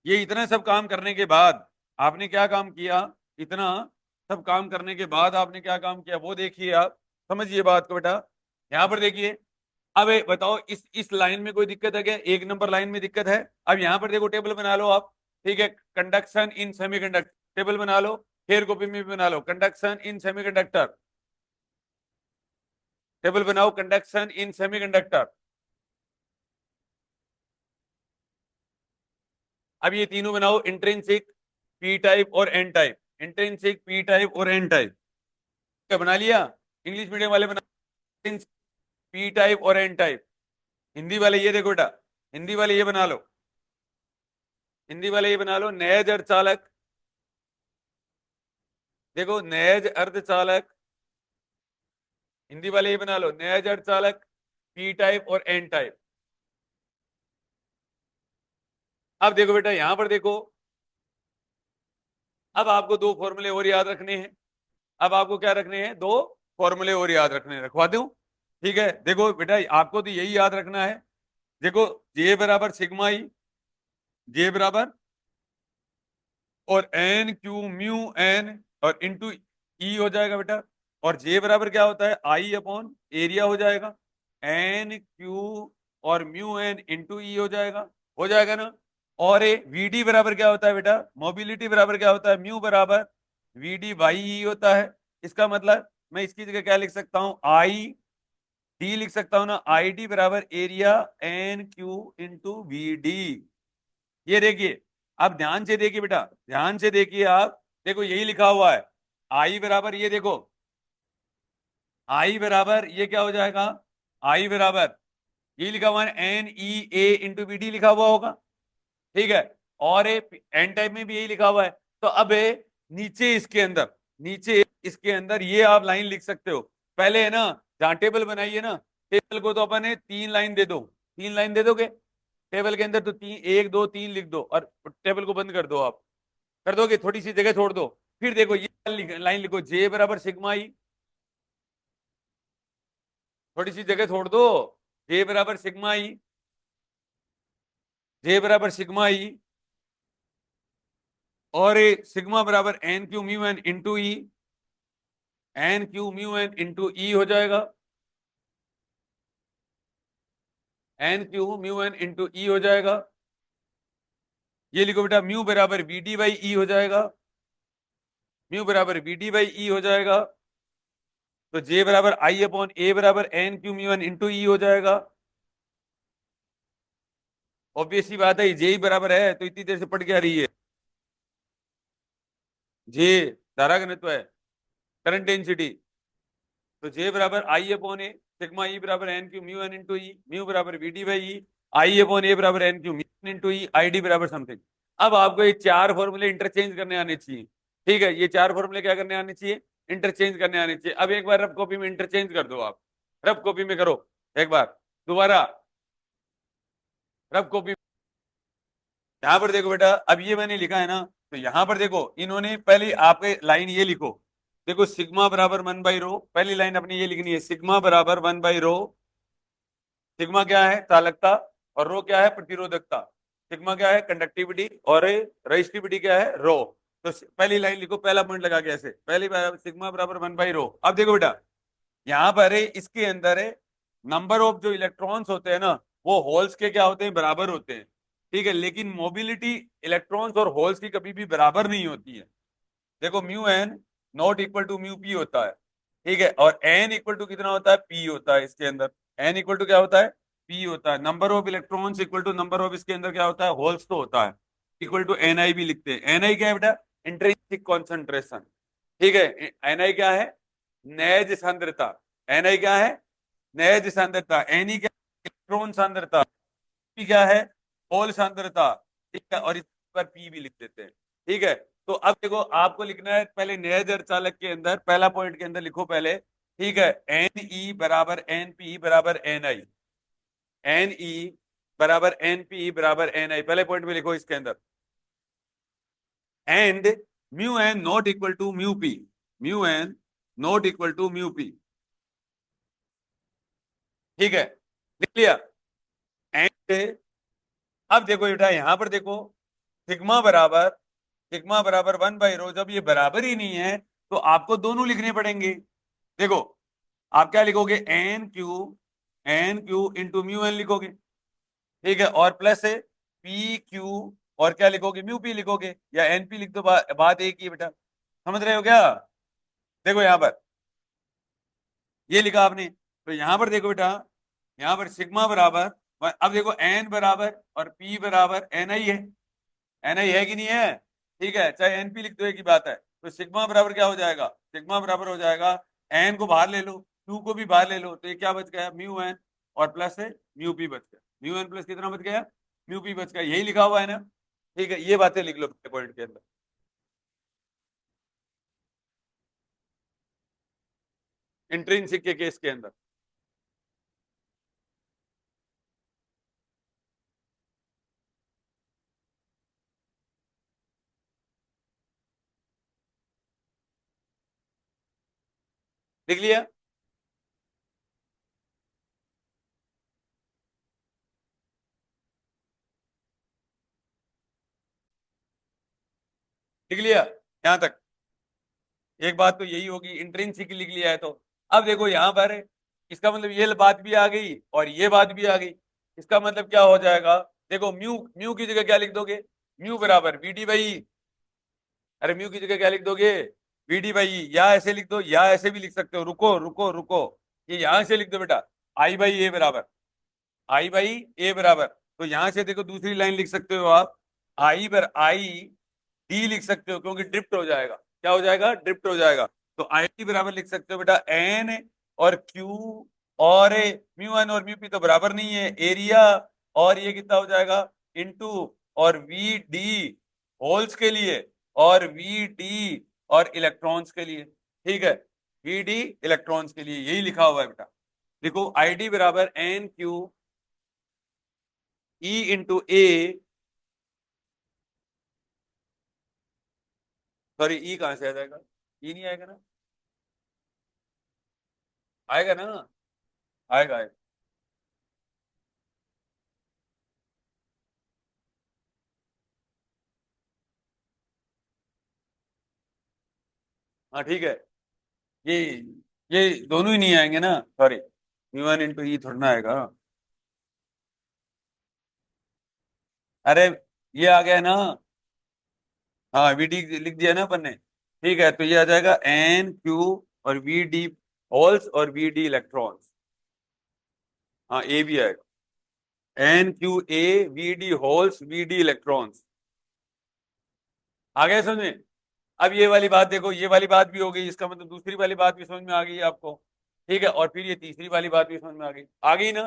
ये इतना सब काम करने के बाद आपने क्या काम किया, इतना सब काम करने के बाद आपने क्या काम किया वो देखिए, आप समझिए बात को बेटा। यहां पर देखिए, अब बताओ इस लाइन में कोई दिक्कत है क्या, एक नंबर लाइन में दिक्कत है। अब यहां पर देखो टेबल बना लो आप, ठीक है, कंडक्शन इन सेमीकंडक्टर टेबल बना लो, फेयर कॉपी में भी बना लो, कंडक्शन इन सेमीकंडक्टर टेबल बनाओ, कंडक्शन इन सेमीकंडक्टर। अब ये तीनों बनाओ, इंट्रिंसिक, पी टाइप और N type, intrinsic, P type और एन टाइप। क्या बना लिया, इंग्लिश मीडियम वाले बना, पी टाइप और एन टाइप। हिंदी वाले ये देखो बेटा, हिंदी वाले ये बना लो, हिंदी वाले ये बना लो, नैज अर्धचालक, देखो नैज अर्धचालक, हिंदी वाले ये बना लो, नैज अर्धचालक, पी टाइप और एन टाइप। अब देखो बेटा यहां पर देखो, अब आपको दो फॉर्मूले और याद रखने हैं, अब आपको क्या रखने हैं, दो फॉर्मूले और याद रखने हैं, रखवा दूं। ठीक है, देखो बेटा आपको तो यही याद रखना है, देखो जे बराबर सिग्मा ई, जे बराबर और एन क्यू म्यू एन और इंटू ई हो जाएगा बेटा। और जे बराबर क्या होता है, आई अपॉन एरिया हो जाएगा, एन क्यू और म्यू एन इंटू ई हो जाएगा ना। और ए वीडी बराबर क्या होता है बेटा, मोबिलिटी बराबर क्या होता है, म्यू बराबर वीडी बाई ई होता है। इसका मतलब मैं इसकी जगह क्या लिख सकता हूं, आई डी लिख सकता हूं ना, आई डी बराबर area N Q into V D. ये देखिए, आप ध्यान से देखिए बेटा, ध्यान से देखिए आप, देखो यही लिखा हुआ है, आई बराबर ये देखो, आई बराबर ये क्या हो जाएगा, आई बराबर ये लिखा हुआ है एन ई ए इंटू बी डी लिखा हुआ होगा। ठीक है, और एन टाइप में भी यही लिखा हुआ है। तो अब नीचे इसके अंदर, नीचे इसके अंदर ये आप लाइन लिख सकते हो, पहले है ना जहां टेबल बनाइए ना, टेबल को तो अपन ने 3 लाइन दे दो, 3 लाइन दे दोगे टेबल के अंदर, तो 1 2 3 लिख दो और टेबल को बंद कर दो। आप कर दोगे, थोड़ी सी जगह छोड़ दो। फिर देखो ये लाइन लिखो, जे बराबर सिग्मा ई, थोड़ी सी जगह छोड़ दो। जे बराबर सिग्मा ई, जे बराबर सिग्मा ई, और सिग्मा बराबर N Q mu N into E, N Q mu N into E हो जाएगा, N Q mu N into E हो जाएगा। ये लिखो बेटा, म्यू बराबर वी डी बाई ई हो जाएगा, म्यू बराबर वी डी बाई ई हो जाएगा। तो जे बराबर आई अपॉन ए बराबर N Q mu N into E हो जाएगा। ऑब्वियस सी बात है, जे ही बराबर है तो इतनी देर से पढ़ क्या रही है। जे धारा घनत्व है, करंट डेंसिटी। तो जे बराबर आई अपॉन ए सिग्मा ई बराबर N Q mu N into E, mu बराबर V D by E, I upon A बराबर N Q mu N into E, I D बराबर समथिंग। अब आपको ये चार फॉर्मूले इंटरचेंज करने आने चाहिए। ठीक है, ये चार फॉर्मूले क्या करने आने चाहिए, इंटरचेंज करने आने चाहिए। अब एक बार रफ कॉपी में इंटरचेंज कर दो आप, रफ कॉपी में करो एक बार दोबारा, रफ कॉपी। यहां पर देखो बेटा, अब ये मैंने लिखा है ना, तो यहां पर देखो इन्होंने पहले आपके लाइन ये लिखो, देखो सिग्मा बराबर 1/रो, पहली लाइन अपनी ये लिखनी है, सिग्मा बराबर 1/रो। सिग्मा क्या है, चालकता, और रो क्या है, प्रतिरोधकता। सिग्मा क्या है, कंडक्टिविटी, और रेजिस्टिविटी क्या है, रो। तो पहली लाइन लिखो, पहला पॉइंट लगा के ऐसे, पहली बार सिग्मा बराबर 1/रो। अब देखो बेटा, यहाँ पर है इसके अंदर है, नंबर ऑफ जो इलेक्ट्रॉन्स होते हैं ना, वो होल्स के क्या होते हैं, बराबर होते हैं। ठीक है, लेकिन मोबिलिटी इलेक्ट्रॉन्स और होल्स की कभी भी बराबर नहीं होती है। देखो mu N not equal to mu P होता है। ठीक है, और एन इक्वल टू कितना होता है, पी होता है इसके अंदर। एन इक्वल टू क्या होता है, पी होता है। Number of electrons equal to number of इसके अंदर क्या होता है, होल्स तो होता है, इक्वल टू एन आई भी लिखते हैं। एन आई क्या है बेटा, इंट्रिंसिक कॉन्सेंट्रेशन। ठीक है, एन आई क्या है, नैज सांद्रता। एन आई क्या है, नैज सांद्रता। एन ई क्या, इलेक्ट्रॉन सांद्रता। पी क्या है, होल सांद्रता। ठीक है, और इस पर पी भी लिख देते हैं। ठीक है, तो अब देखो आपको लिखना है, पहले नैज अर्धचालक के अंदर पहला पॉइंट के अंदर लिखो पहले। ठीक है, एन ई बराबर एन पी बराबर एन आई, एन ई बराबर एन पी बराबर एन आई, पहले पॉइंट में लिखो इसके अंदर। And mu N not equal to mu P, mu N not equal to mu P. ठीक है, लिख लिया। एंड अब देखो बेटा, यहां पर देखो, सिग्मा बराबर, सिग्मा बराबर 1/रो, जब ये बराबर ही नहीं है तो आपको दोनों लिखने पड़ेंगे। देखो आप क्या लिखोगे, N Q into mu N लिखोगे। ठीक है, और प्लस है पी क्यू, और क्या लिखोगे, म्यू पी लिखोगे, या एन पी लिख दो, बात एक ही है बेटा। समझ रहे हो क्या। देखो यहां पर ये लिखा आपने, तो यहां पर देखो बेटा, यहां पर सिग्मा बराबर, अब देखो एन बराबर और पी बराबर एन आई है, एन आई है कि नहीं है। ठीक है, चाहे एन पी लिख दो एक ही बात है। तो सिग्मा बराबर क्या हो जाएगा, सिग्मा बराबर हो जाएगा, एन को बाहर ले लो, क्यू को भी बाहर ले लो, तो ये क्या बच गया, म्यू एन, और प्लस है म्यू पी बच गया। म्यू एन प्लस कितना बच गया, म्यू पी बच गया, यही लिखा हुआ है ना। ठीक है, ये बातें लिख लो पॉइंट के अंदर, इंट्रिंसिक के केस के अंदर। लिख लिया, लिख लिया यहां तक। एक बात तो यही होगी, इंट्रिंसिक लिख लिया है तो। अब देखो यहां पर इसका मतलब ये बात भी आ गई और ये बात भी आ गई। इसका मतलब क्या हो जाएगा, देखो म्यू, म्यू की जगह क्या लिख दोगे, म्यू बराबर वी डी बाई, अरे म्यू की जगह क्या लिख दोगे, वी डी बाई, या ऐसे लिख दो या ऐसे भी लिख सकते हो, रुको रुको रुको, ये यहां से लिख दो बेटा, आई बाई ए बराबर, आई बाई ए बराबर। तो यहां से देखो दूसरी लाइन लिख सकते हो आप, आई बर आई डी लिख सकते हो, क्योंकि ड्रिफ्ट हो जाएगा, क्या हो जाएगा, ड्रिफ्ट हो जाएगा। तो आई डी बराबर लिख सकते हो बेटा, एन और क्यू, और म्यू एन और म्यू पी तो बराबर नहीं है, एरिया, और ये कितना हो जाएगा, इनटू, और वी डी होल्स के लिए, और वी डी और इलेक्ट्रॉन्स के लिए। ठीक है, वी डी इलेक्ट्रॉन्स के लिए, यही लिखा हुआ है बेटा। देखो आईडी बराबर एन क्यू ई इंटू ए, सॉरी ई कहां से आ जाएगा, ई नहीं आएगा ना, आएगा ना, आएगा आएगा। हाँ ठीक है, ये ये दोनों ही नहीं आएंगे ना, सॉरी, म्यू वन इंटू ई थोड़ा ना आएगा। अरे ये आ गया ना, हाँ वी डी लिख दिया ना अपन ने, ठीक है, तो ये आ जाएगा एन क्यू और वी डी होल्स और वी डी इलेक्ट्रॉन्स। हाँ ए भी आएगा, N Q A V D holes V D electrons. आ गया समझ में? अब ये वाली बात देखो, ये वाली बात भी हो गई, इसका मतलब दूसरी वाली बात भी समझ में आ गई आपको, ठीक है, और फिर ये तीसरी वाली बात भी समझ में आ गई ना।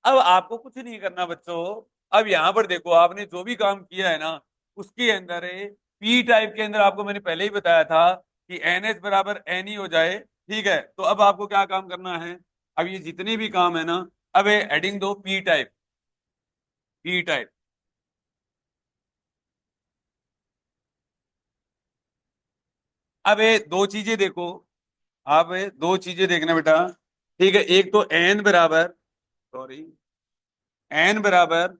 अब आपको कुछ नहीं करना बच्चों, अब यहाँ पर देखो आपने जो भी काम किया है ना, उसके अंदर पी टाइप के अंदर आपको मैंने पहले ही बताया था कि एन एच बराबर एन ही हो जाए, ठीक है, तो अब आपको क्या काम करना है, अब ये जितने भी काम है ना, अब एडिंग दो पी टाइप, पी टाइप। अब ये दो चीजें देखो, आप ये दो चीजें देखना बेटा, ठीक है, एक तो एन बराबर, सॉरी, एन बराबर,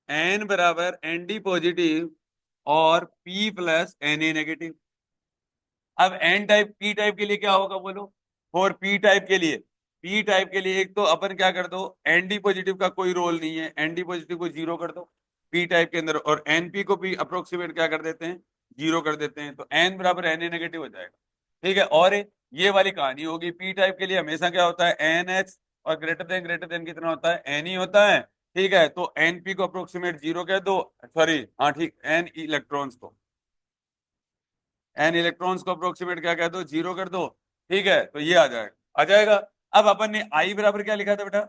एन बराबर एन डी पॉजिटिव और P plus N A negative. अब एन टाइप पी टाइप के लिए क्या होगा बोलो, और पी टाइप के लिए, पी टाइप के लिए एक तो अपन क्या कर दो, एन डी पॉजिटिव का कोई रोल नहीं है, एन डी पॉजिटिव को जीरो कर दो पी टाइप के अंदर, और एन पी को भी अप्रोक्सीमेट क्या कर देते हैं, जीरो कर देते हैं, तो एन बराबर एन ए नेगेटिव हो जाएगा, ठीक है। और ये वाली कहानी होगी, पी टाइप के लिए हमेशा क्या होता है, एन एच, और ग्रेटर देन कितना होता है, एन ही होता है, ठीक है, तो एन पी को अप्रोक्सीमेट जीरो कह दो, सॉरी हाँ ठीक, एन इलेक्ट्रॉन्स को, एन इलेक्ट्रॉन्स को अप्रोक्सीमेट क्या कह दो, जीरो कर दो, ठीक है, तो ये आ जाएगा, आ जाएगा। अब अपन ने आई बराबर क्या लिखा था बेटा,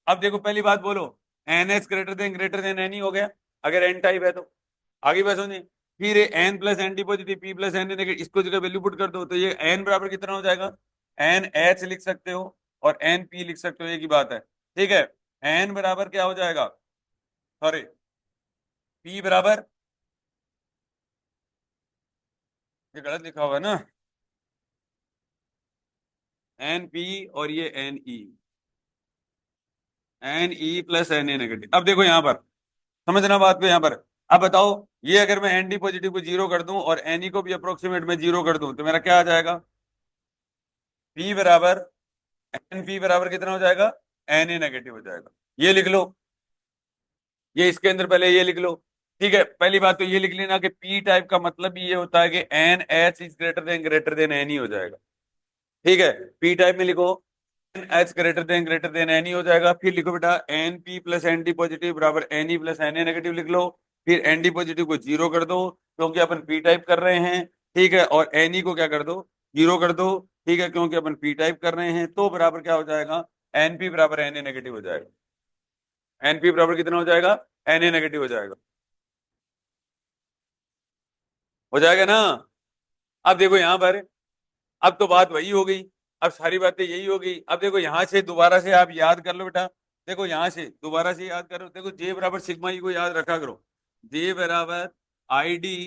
अब देखो पहली बात बोलो, N H greater than N ही हो गया, अगर एन टाइप है तो, आगे बात सुनिए, फिर N plus N D positive P plus N negative, इसको जगह वैल्यू पुट कर दो, तो ये एन बराबर कितना हो जाएगा, एन एच लिख सकते हो और एन पी लिख सकते हो, एक ही बात है, ठीक है। एन बराबर क्या हो जाएगा, सॉरी, पी बराबर, ये गलत लिखा हुआ है ना, एन पी और ये N E, N E plus N A negative. अब देखो यहां पर समझना बात को, यहां पर अब बताओ, ये अगर मैं एन डी पॉजिटिव को जीरो कर दूं और एन ई को भी अप्रोक्सीमेट में जीरो कर दूं, तो मेरा क्या आ जाएगा, पी बराबर, एन पी बराबर कितना हो जाएगा, एन ए नेगेटिव हो जाएगा, ये लिख लो, ये इसके अंदर पहले ये लिख लो, ठीक है। पहली बात तो ये लिख लेना कि पी टाइप का मतलब भी ये होता है कि N H is greater than N ही हो जाएगा, ठीक है, पी टाइप में लिखो, N H greater than N ही हो जाएगा, फिर लिखो बेटा N P plus N D positive बराबर N E plus N A negative लिख लो, फिर एन डी पॉजिटिव को जीरो कर दो क्योंकि अपन पी टाइप कर रहे हैं, ठीक है, और एन ई को क्या कर दो, जीरो कर दो, ठीक है, क्योंकि अपन पी टाइप कर रहे हैं, तो बराबर क्या हो जाएगा, एन पी बराबर एन ए नेगेटिव हो जाएगा, एन पी बराबर कितना हो जाएगा, एन ए नेगेटिव हो जाएगा, हो जाएगा ना। अब देखो यहां पर, अब तो बात वही हो गई, अब सारी बातें यही हो गई, अब देखो यहां से दोबारा से आप याद कर लो बेटा, देखो यहां से दोबारा से याद करो, देखो जे बराबर सिग्मा ई को याद रखा करो, जे बराबर आई डी,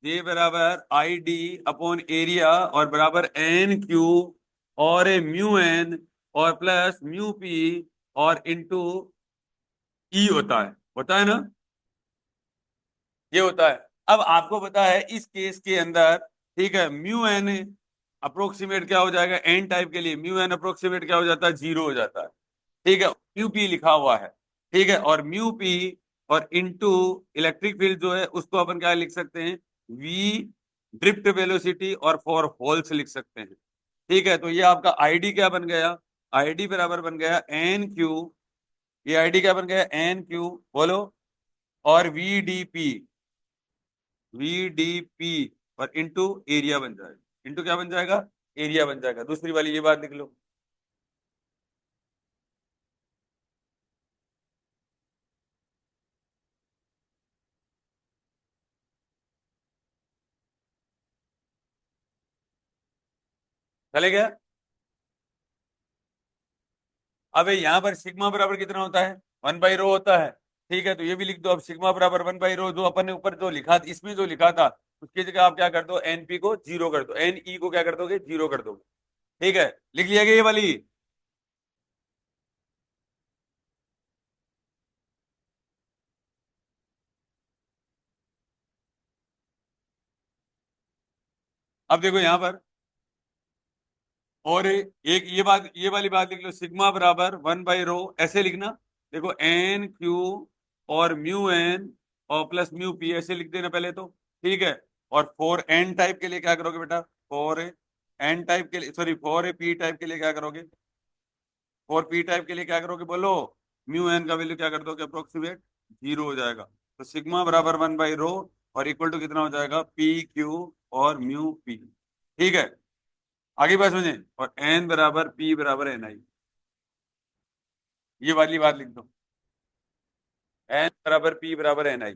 जे बराबर आई डी अपॉन एरिया और बराबर एन क्यू और म्यू एन और प्लस म्यू पी और इंटू ई होता है ना, ये होता है। अब आपको पता है इस केस के अंदर, ठीक है, म्यू एन अप्रोक्सीमेट क्या हो जाएगा, एन टाइप के लिए म्यू एन अप्रोक्सीमेट क्या हो जाता है, जीरो हो जाता है, ठीक है, म्यू पी लिखा हुआ है, ठीक है, और म्यू पी और इनटू इलेक्ट्रिक फील्ड जो है उसको अपन क्या लिख सकते हैं, वी ड्रिफ्ट वेलोसिटी और फॉर होल्स लिख सकते हैं, ठीक है, तो ये आपका आईडी क्या बन गया, आईडी बराबर बन गया एन क्यू, ये आईडी क्या बन गया, एन क्यू बोलो, और V D P, V D P और इंटू एरिया बन जाएगा, इंटू क्या बन जाएगा, एरिया बन जाएगा, दूसरी वाली ये बात लिख लो। चले गया, अब यहाँ पर सिग्मा बराबर कितना होता है, 1/ρ होता है। ठीक है, तो ये भी लिख दो। अब सिग्मा बराबर 1/ρ, जो अपन ने ऊपर जो लिखा, इसमें जो लिखा था, उसकी जगह आप क्या कर दो, एनपी को जीरो कर दो, एन ई को क्या कर दोगे, जीरो कर दोगे। ठीक है, लिख लिया गया ये वाली। अब देखो यहाँ पर, और एक ये वाली बात लिख लो, सिग्मा बराबर 1/ρ, ऐसे लिखना। देखो एन क्यू और म्यू एन और प्लस म्यू पी, ऐसे लिख देना पहले तो। ठीक है, और फोर एन टाइप के लिए क्या करोगे बेटा, फोर एन टाइप के लिए, sorry four A P type के लिए क्या करोगे, फोर पी टाइप के लिए क्या करोगे बोलो, म्यू एन का वैल्यू क्या कर दोगे, अप्रोक्सीमेट जीरो हो जाएगा। तो सिग्मा बराबर 1/ρ और इक्वल टू कितना हो जाएगा, पी क्यू और म्यू पी। ठीक है, आगे बात समझे। और एन बराबर पी बराबर एन आई, ये वाली बात लिख दो, एन बराबर पी बराबर एन आई।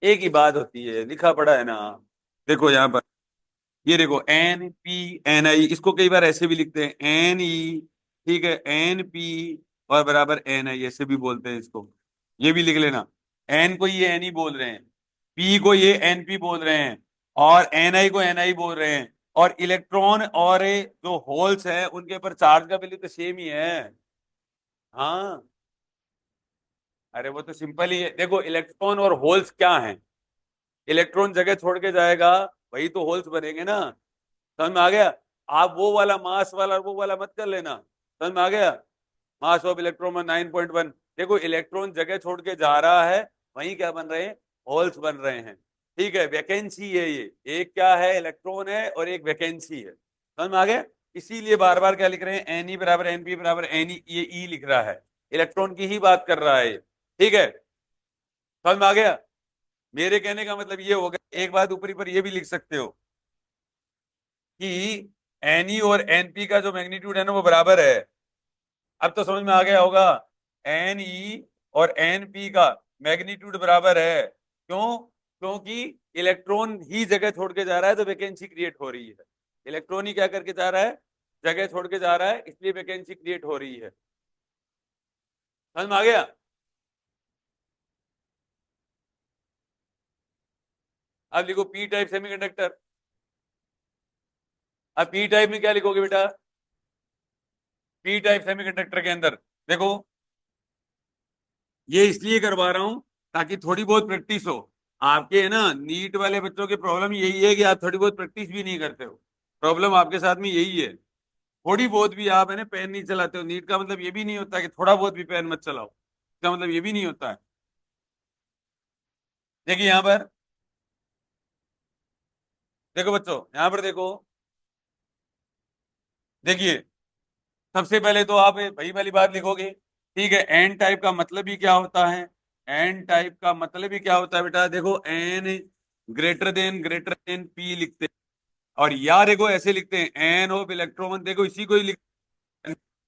एक ही बात होती है, लिखा पड़ा है ना। देखो यहाँ पर, ये देखो एन पी एन आई, इसको कई बार ऐसे भी लिखते हैं, एन ई, ठीक है, एन पी और बराबर एन आई, ऐसे भी बोलते हैं इसको। ये भी लिख लेना, एन को ये एन ई बोल रहे हैं, पी को ये एन पी बोल रहे हैं, और एन आई को एन आई बोल रहे हैं। और इलेक्ट्रॉन और ये जो होल्स हैं, उनके ऊपर चार्ज का वैल्यू तो सेम ही है। हाँ, अरे वो तो सिंपल ही है। देखो इलेक्ट्रॉन और होल्स क्या हैं, इलेक्ट्रॉन जगह छोड़ के जाएगा, वही तो होल्स बनेंगे ना। समझ में आ गया। आप वो वाला मास वाला वो वाला मत कर लेना। समझ में आ गया। Mass of electron 9.1। देखो इलेक्ट्रॉन जगह छोड़ के जा रहा है, वहीं क्या बन रहे हैं, होल्स बन रहे हैं। ठीक है, वैकेंसी है ये, एक क्या है, इलेक्ट्रॉन है और एक वैकेंसी है। समझ में आ गया। इसीलिए बार बार क्या लिख रहे हैं, एन ई बराबर एन पी बराबर एन ई, ये ई लिख रहा है, इलेक्ट्रॉन की ही बात कर रहा है ये। ठीक है, समझ में आ गया। मेरे कहने का मतलब ये हो गया, एक बात ऊपरी पर ये भी लिख सकते हो कि एनई और एनपी का जो मैग्नीट्यूड है ना, वो बराबर है। अब तो समझ में आ गया होगा, एन ई और एन पी का मैग्नीट्यूड बराबर है। क्यों, क्योंकि इलेक्ट्रॉन ही जगह छोड़ के जा रहा है, तो वैकेंसी क्रिएट हो रही है। इलेक्ट्रॉन ही क्या करके जा रहा है, जगह छोड़ के जा रहा है, इसलिए वैकेंसी क्रिएट हो रही है। समझ में आ गया। अब लिखो पी टाइप सेमीकंडक्टर। अब पी टाइप में क्या लिखोगे बेटा, पी टाइप सेमीकंडक्टर के अंदर देखो, ये इसलिए करवा रहा हूं ताकि थोड़ी बहुत प्रैक्टिस हो। आपके है ना, नीट वाले बच्चों की प्रॉब्लम यही है कि आप थोड़ी बहुत प्रैक्टिस भी नहीं करते हो। प्रॉब्लम आपके साथ में यही है, थोड़ी बहुत भी आप है ना पेन नहीं चलाते हो। नीट का मतलब ये भी नहीं होता कि थोड़ा बहुत भी पेन मत चलाओ, इसका मतलब ये भी नहीं होता है। देखिए यहाँ पर, देखो बच्चों यहाँ पर देखो, देखिए सबसे पहले तो आप वही वाली बात लिखोगे। ठीक है, एन टाइप का मतलब ही क्या होता है, एन टाइप का मतलब ही क्या होता है बेटा, देखो एन ग्रेटर देन पी लिखते हैं। और या देखो ऐसे लिखते हैं, एन ऑफ इलेक्ट्रॉन, देखो इसी को ही लिख,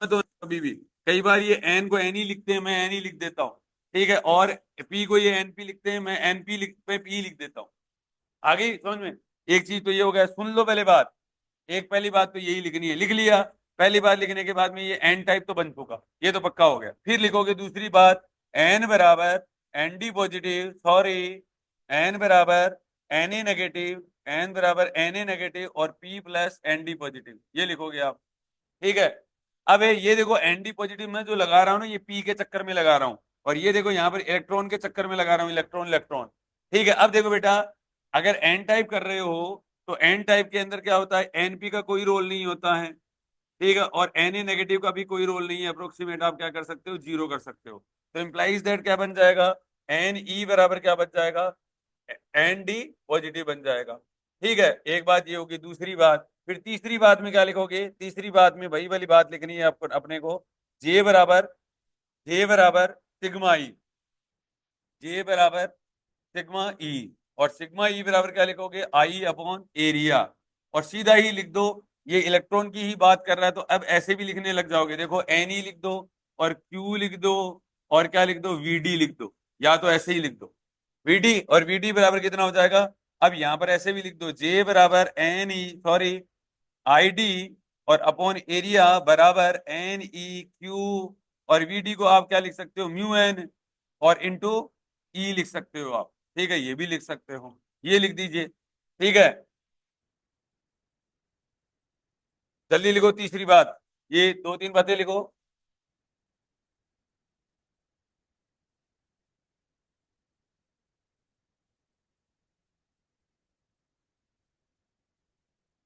तो कभी भी कई बार ये एन को एन ही लिखते हैं, मैं एन ही लिख देता हूँ। ठीक है, और पी को ये एन पी लिखते हैं, मैं एन पी लिख पे पी लिख देता हूँ। आगे समझ में। एक चीज तो ये हो गया, सुन लो पहले बात। एक पहली बात तो यही लिखनी है, लिख लिया। पहली बात लिखने के बाद में ये एन टाइप तो बन चुका, ये तो पक्का हो गया। फिर लिखोगे दूसरी बात, एन बराबर N D positive, sorry, N बराबर एन ए नेगेटिव, एन बराबर एन ए नेगेटिव और P plus N D positive, ये लिखोगे आप। ठीक है। अब ये देखो एन डी पॉजिटिव मैं जो लगा रहा हूँ ना, ये पी के चक्कर में लगा रहा हूँ, और ये देखो यहाँ पर इलेक्ट्रॉन के चक्कर में लगा रहा हूँ, इलेक्ट्रॉन इलेक्ट्रॉन। ठीक है, अब देखो बेटा, अगर एन टाइप कर रहे हो तो एन टाइप के अंदर क्या होता है, एनपी का कोई रोल नहीं होता है। ठीक है, और एन ए नेगेटिव का भी कोई रोल नहीं है, अप्रोक्सीमेट आप क्या कर सकते हो, जीरो कर सकते हो। तो इंप्लाइज दैट क्या बन जाएगा, एन ई बराबर क्या बन जाएगा, एन डी पॉजिटिव बन जाएगा। ठीक है, एक बात ये होगी। दूसरी बात, फिर तीसरी बात में क्या लिखोगे, तीसरी बात में वही वाली बात लिखनी है आपको, अपने को, जे बराबर सिग्मा ई, जे बराबर सिग्मा ई, और सिग्मा ई बराबर क्या लिखोगे, आई अपॉन एरिया। और सीधा ही लिख दो, ये इलेक्ट्रॉन की ही बात कर रहा है, तो अब ऐसे भी लिखने लग जाओगे। देखो एन ई लिख दो, और क्यू लिख दो, और क्या लिख दो, वीडी लिख दो, या तो ऐसे ही लिख दो, वीडी। और वीडी बराबर कितना हो जाएगा, अब यहां पर ऐसे भी लिख दो, जे बराबर N E sorry I D और अपॉन एरिया बराबर एन ई क्यू, और वी डी को आप क्या लिख सकते हो, म्यू एन, और इंटू ई लिख सकते हो आप। ठीक है, ये भी लिख सकते हो, ये लिख दीजिए। ठीक है, जल्दी लिखो तीसरी बात, ये दो तीन बातें लिखो।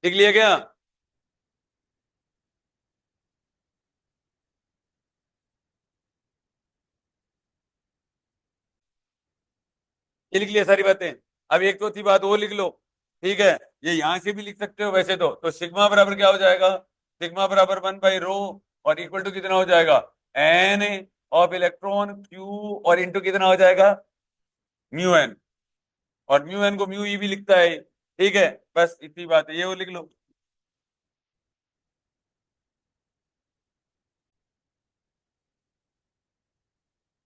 लिख लिया क्या? ये लिख लिया सारी बातें। अब एक चौथी बात वो लिख लो। ठीक है, ये यहां से भी लिख सकते हो वैसे तो सिग्मा बराबर क्या हो जाएगा, सिग्मा बराबर 1/रो, और इक्वल टू कितना हो जाएगा, एन ऑफ इलेक्ट्रॉन क्यू, और इंटू कितना हो जाएगा, म्यू एन, और म्यू एन को म्यू ई भी लिखता है। ठीक है, बस इतनी बात है, ये वो लिख लो।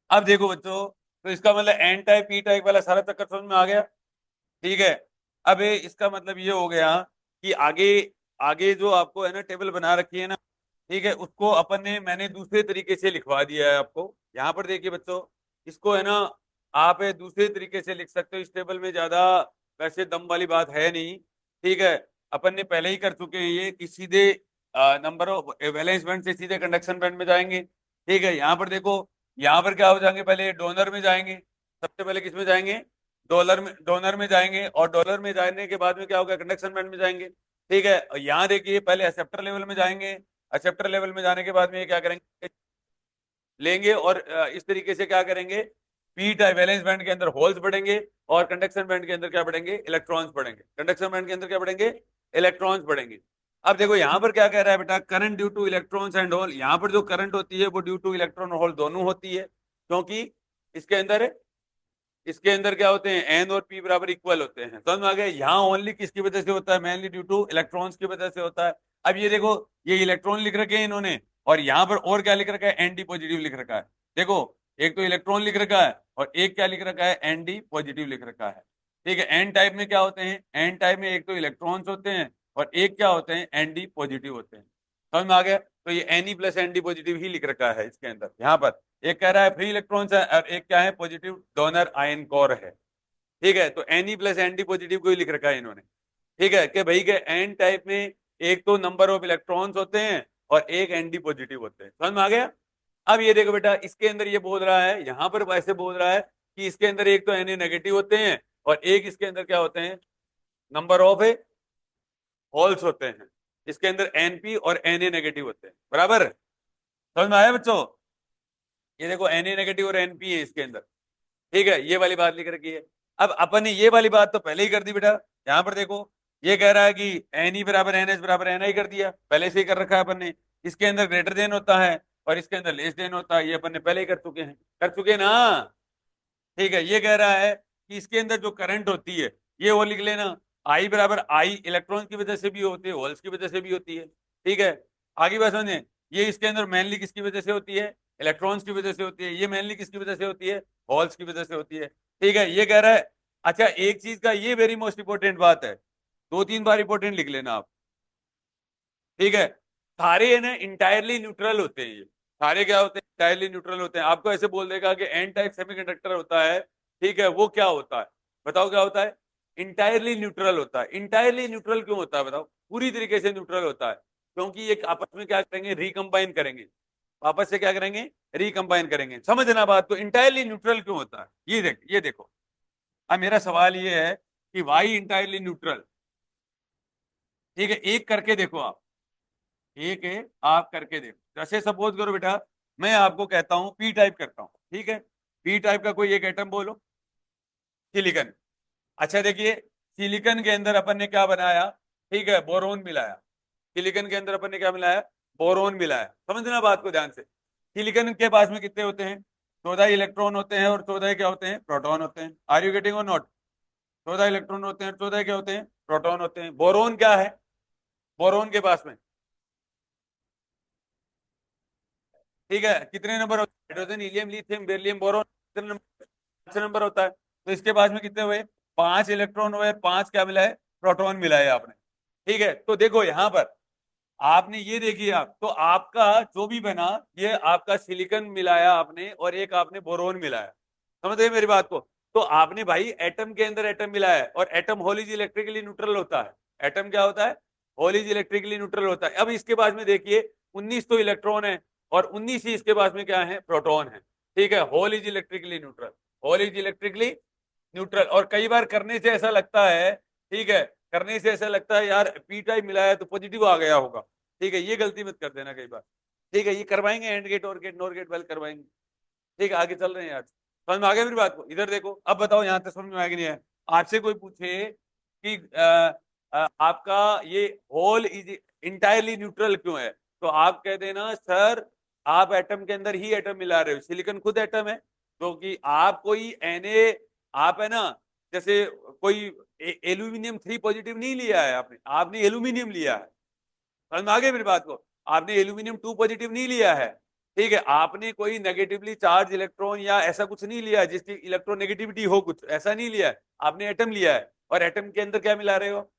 अब देखो बच्चों, तो इसका मतलब एन टाइप पी टाइप वाला सारा चक्कर समझ में आ गया। ठीक है, अब इसका मतलब ये हो गया कि आगे आगे जो आपको है ना टेबल बना रखी है ना, ठीक है, उसको अपन ने मैंने दूसरे तरीके से लिखवा दिया है आपको। यहाँ पर देखिए बच्चों, इसको है ना आप दूसरे तरीके से लिख सकते हो, इस टेबल में ज्यादा वैसे दम वाली बात है नहीं। ठीक है, अपन ने पहले ही कर चुके हैं ये कि सीधे नंबर ऑफ वैलेंस बैंड से सीधे कंडक्शन बैंड में जाएंगे। ठीक है, यहाँ पर देखो, यहाँ पर क्या हो जाएंगे, पहले डोनर में जाएंगे, सबसे पहले किस में जाएंगे, डोनर में जाएंगे, और डॉलर में जाने के बाद में क्या होगा, कंडक्शन बैंड में जाएंगे। ठीक है, और यहाँ देखिए पहले एक्सेप्टर लेवल में जाएंगे, एक्सेप्टर लेवल में जाने के बाद में ये क्या करेंगे, लेंगे, और इस तरीके से क्या करेंगे, पी टाइप वैलेंस बैंड के अंदर होल्स बढ़ेंगे, और कंडक्शन बैंड के अंदर क्या बढ़ेंगे, इलेक्ट्रॉन्स बढ़ेंगे, कंडक्शन बैंड के अंदर क्या बढ़ेंगे, इलेक्ट्रॉन्स बढ़ेंगे। अब देखो यहाँ पर क्या कह रहा है बेटा, current due to electrons and hole, यहाँ पर जो करंट होती है वो ड्यू टू इलेक्ट्रॉन और होल दोनों होती है, क्योंकि इसके अंदर क्या होते हैं, एन और पी बराबर इक्वल होते हैं। समझ में आ गया, यहाँ ओनली किसकी वजह से होता है, मेनली ड्यू टू इलेक्ट्रॉन्स की वजह से होता है। अब ये देखो, ये इलेक्ट्रॉन लिख रखे हैं इन्होंने, और यहाँ पर और क्या लिख रखा है, एन डी पॉजिटिव लिख रखा है। देखो, एक तो इलेक्ट्रॉन लिख रखा है, और एक क्या लिख रखा है, एन डी पॉजिटिव लिख रखा है। ठीक है, एन टाइप में क्या होते हैं, एन टाइप में एक तो इलेक्ट्रॉन्स होते हैं, और एक क्या होते हैं, एन डी पॉजिटिव होते हैं। समझ में आ गया, तो ये N E plus N D positive ही लिख रखा है इसके अंदर। यहाँ पर एक कह रहा है फ्री इलेक्ट्रॉन्स है, और एक क्या है, पॉजिटिव डोनर आयन कोर है। ठीक है, तो N E plus N D positive को ही लिख रखा है इन्होंने। ठीक है, कि भाई के एन टाइप में एक तो नंबर ऑफ इलेक्ट्रॉन्स होते हैं, और एक एन डी पॉजिटिव होते हैं। समझ में आ गया। अब ये देखो बेटा, इसके अंदर ये बोल रहा है, यहां पर वैसे बोल रहा है कि इसके अंदर एक तो एन ए नेगेटिव होते हैं, और एक इसके अंदर क्या होते हैं, नंबर ऑफ होल्स होते हैं। इसके अंदर एनपी और एन ए नेगेटिव होते हैं, बराबर। समझ में आया बच्चों, ये देखो एन ए नेगेटिव और एनपी है इसके अंदर। ठीक है, ये वाली बात लिख रखी है। अब अपन ने ये वाली बात तो पहले ही कर दी बेटा। यहां पर देखो, ये कह रहा है कि एन ई बराबर एन एस बराबर एन आई कर दिया, पहले से ही कर रखा है अपन ने। इसके अंदर ग्रेटर देन होता है, और इसके अंदर लेस देन होता है, ये अपन ने पहले ही कर चुके हैं, कर चुके हैं ना। ठीक है, ये कह रहा है कि इसके अंदर जो करंट होती है, ये वो लिख लेना, आई बराबर आई इलेक्ट्रॉन की वजह से भी होती है, होल्स की वजह से भी होती है। ठीक है, आगे बात समझे, ये इसके अंदर मेनली किसकी वजह से होती है, इलेक्ट्रॉन्स की वजह से होती है, ये मेनली किसकी वजह से होती है, होल्स की वजह से होती है। ठीक है, ये कह रहा है। अच्छा, एक चीज का ये वेरी मोस्ट इंपॉर्टेंट बात है, दो तीन बार इंपॉर्टेंट लिख लेना आप। ठीक है, सारे है ना इंटायरली न्यूट्रल होते हैं, ये सारे क्या होते हैं, इंटायरली न्यूट्रल होते हैं। आपको ऐसे बोल देगा कि एन टाइप सेमीकंडक्टर होता है, ठीक है, वो क्या होता है, बताओ क्या होता है, इंटायरली न्यूट्रल होता है। इंटायरली न्यूट्रल क्यों होता है बताओ, पूरी तरीके से न्यूट्रल होता है, क्योंकि ये आपस में क्या करेंगे, रिकम्बाइन करेंगे, आपस से क्या करेंगे, रिकम्बाइन करेंगे। समझना बात को, इंटायरली न्यूट्रल क्यों होता है, ये देखो। अब मेरा सवाल ये है कि वाई इंटायरली न्यूट्रल। ठीक है, एक करके देखो आप, एक है, आप करके देखो। जैसे सपोज करो बेटा, मैं आपको कहता हूं पी टाइप करता हूं, ठीक है, पी टाइप का कोई एक एटम बोलो, सिलिकन। अच्छा देखिए, सिलिकन के अंदर अपन ने क्या बनाया, ठीक है, बोरोन मिलाया। सिलिकन के अंदर अपन ने क्या मिलाया, बोरोन मिलाया। समझना बात को ध्यान से, सिलिकन के पास में कितने होते हैं, 14 इलेक्ट्रॉन होते हैं, और 14 क्या होते हैं, प्रोटॉन होते हैं। आर यू गेटिंग और नॉट, 14 इलेक्ट्रॉन होते हैं, 14 क्या होते हैं, प्रोटॉन होते हैं। बोरोन क्या है, बोरोन के पास में, ठीक है, कितने नंबर होते हैं, hydrogen helium lithium beryllium boron, कितने नंबर, 5 नंबर होता है। तो इसके पास में कितने हुए, 5 इलेक्ट्रॉन और 5 क्या मिला है, प्रोटॉन मिला है आपने। ठीक है, तो देखो यहां पर आपने ये देखिए, आप तो आपका जो भी बना, ये आपका सिलिकॉन मिलाया आपने और एक आपने बोरोन मिलाया, समझ गए मेरी बात को। तो आपने भाई एटम के अंदर एटम मिलाया है, और atom hole is electrically neutral होता है। एटम क्या होता है, होल इज इलेक्ट्रिकली न्यूट्रल होता है। अब इसके पास में देखिए 19 तो इलेक्ट्रॉन है और 19 ही इसके पास में क्या है, प्रोटॉन है। ठीक है, hole is electrically neutral, hole is electrically neutral. और कई बार करने से ऐसा लगता है, ठीक है, करने से ऐसा लगता है यार पी टाइप मिलाया तो पॉजिटिव आ गया होगा। ठीक है, ये गलती मत कर देना कई बार। ठीक है, ये करवाएंगे एंड गेट और गेट नॉर गेट वेल करवाएंगे। ठीक है, आगे चल रहे हैं यार, समझ में आ गया मेरी बात को। इधर देखो, अब बताओ यहाँ तक समझ में आया कि नहीं है। आपसे कोई पूछे कि आपका ये होल इज इंटायरली न्यूट्रल क्यों है, तो आप कह देना सर आप एटम के अंदर ही एटम मिला रहे हो, सिलिकॉन खुद एटम है। क्योंकि आप कोई आप है ना, जैसे कोई एल्यूमिनियम 3 पॉजिटिव नहीं लिया है आपने, आपने एल्यूमिनियम लिया है। समझ में आ गई मेरी बात को, आपने एल्यूमिनियम 2 पॉजिटिव नहीं लिया है। ठीक है, आपने कोई नेगेटिवली चार्ज इलेक्ट्रॉन या ऐसा कुछ नहीं लिया जिसकी इलेक्ट्रोनेगेटिविटी हो, कुछ ऐसा नहीं लिया है। आपने एटम लिया है, और एटम के अंदर क्या मिला रहे हो,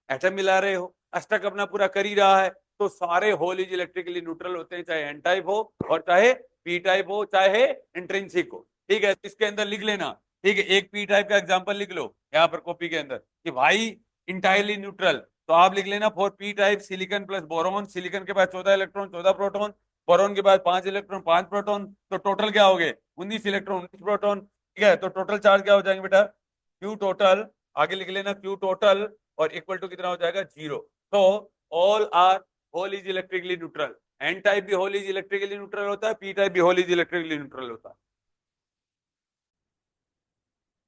एटम मिला रहे हो। अष्टक अपना पूरा कर ही रहा है, तो सारे होल इज इलेक्ट्रिकली न्यूट्रल होते हैं, चाहे एन टाइप हो और चाहे पी टाइप हो, चाहे इंट्रिंसिक हो। ठीक है, इसके अंदर लिख लेना। ठीक है, एक पी टाइप का एग्जांपल लिख लो यहाँ पर कॉपी के अंदर कि भाई इंटायरली न्यूट्रल, तो आप लिख लेना for P type silicon plus boron. Silicon के पास 14 इलेक्ट्रॉन 14 प्रोटॉन, बोरोन के पास 5 इलेक्ट्रॉन 5 प्रोटॉन, तो टोटल क्या हो गए 19 इलेक्ट्रॉन 19 प्रोटॉन। ठीक है, तो टोटल चार्ज क्या हो जाएंगे बेटा, क्यू टोटल, आगे लिख लेना क्यू टोटल, और इक्वल टू कितना हो जाएगा, 0। तो all are hole is electrically neutral. N type भी होल इज इलेक्ट्रिकली न्यूट्रल होता है, पी टाइप भी होल इज इलेक्ट्रिकली न्यूट्रल होता है।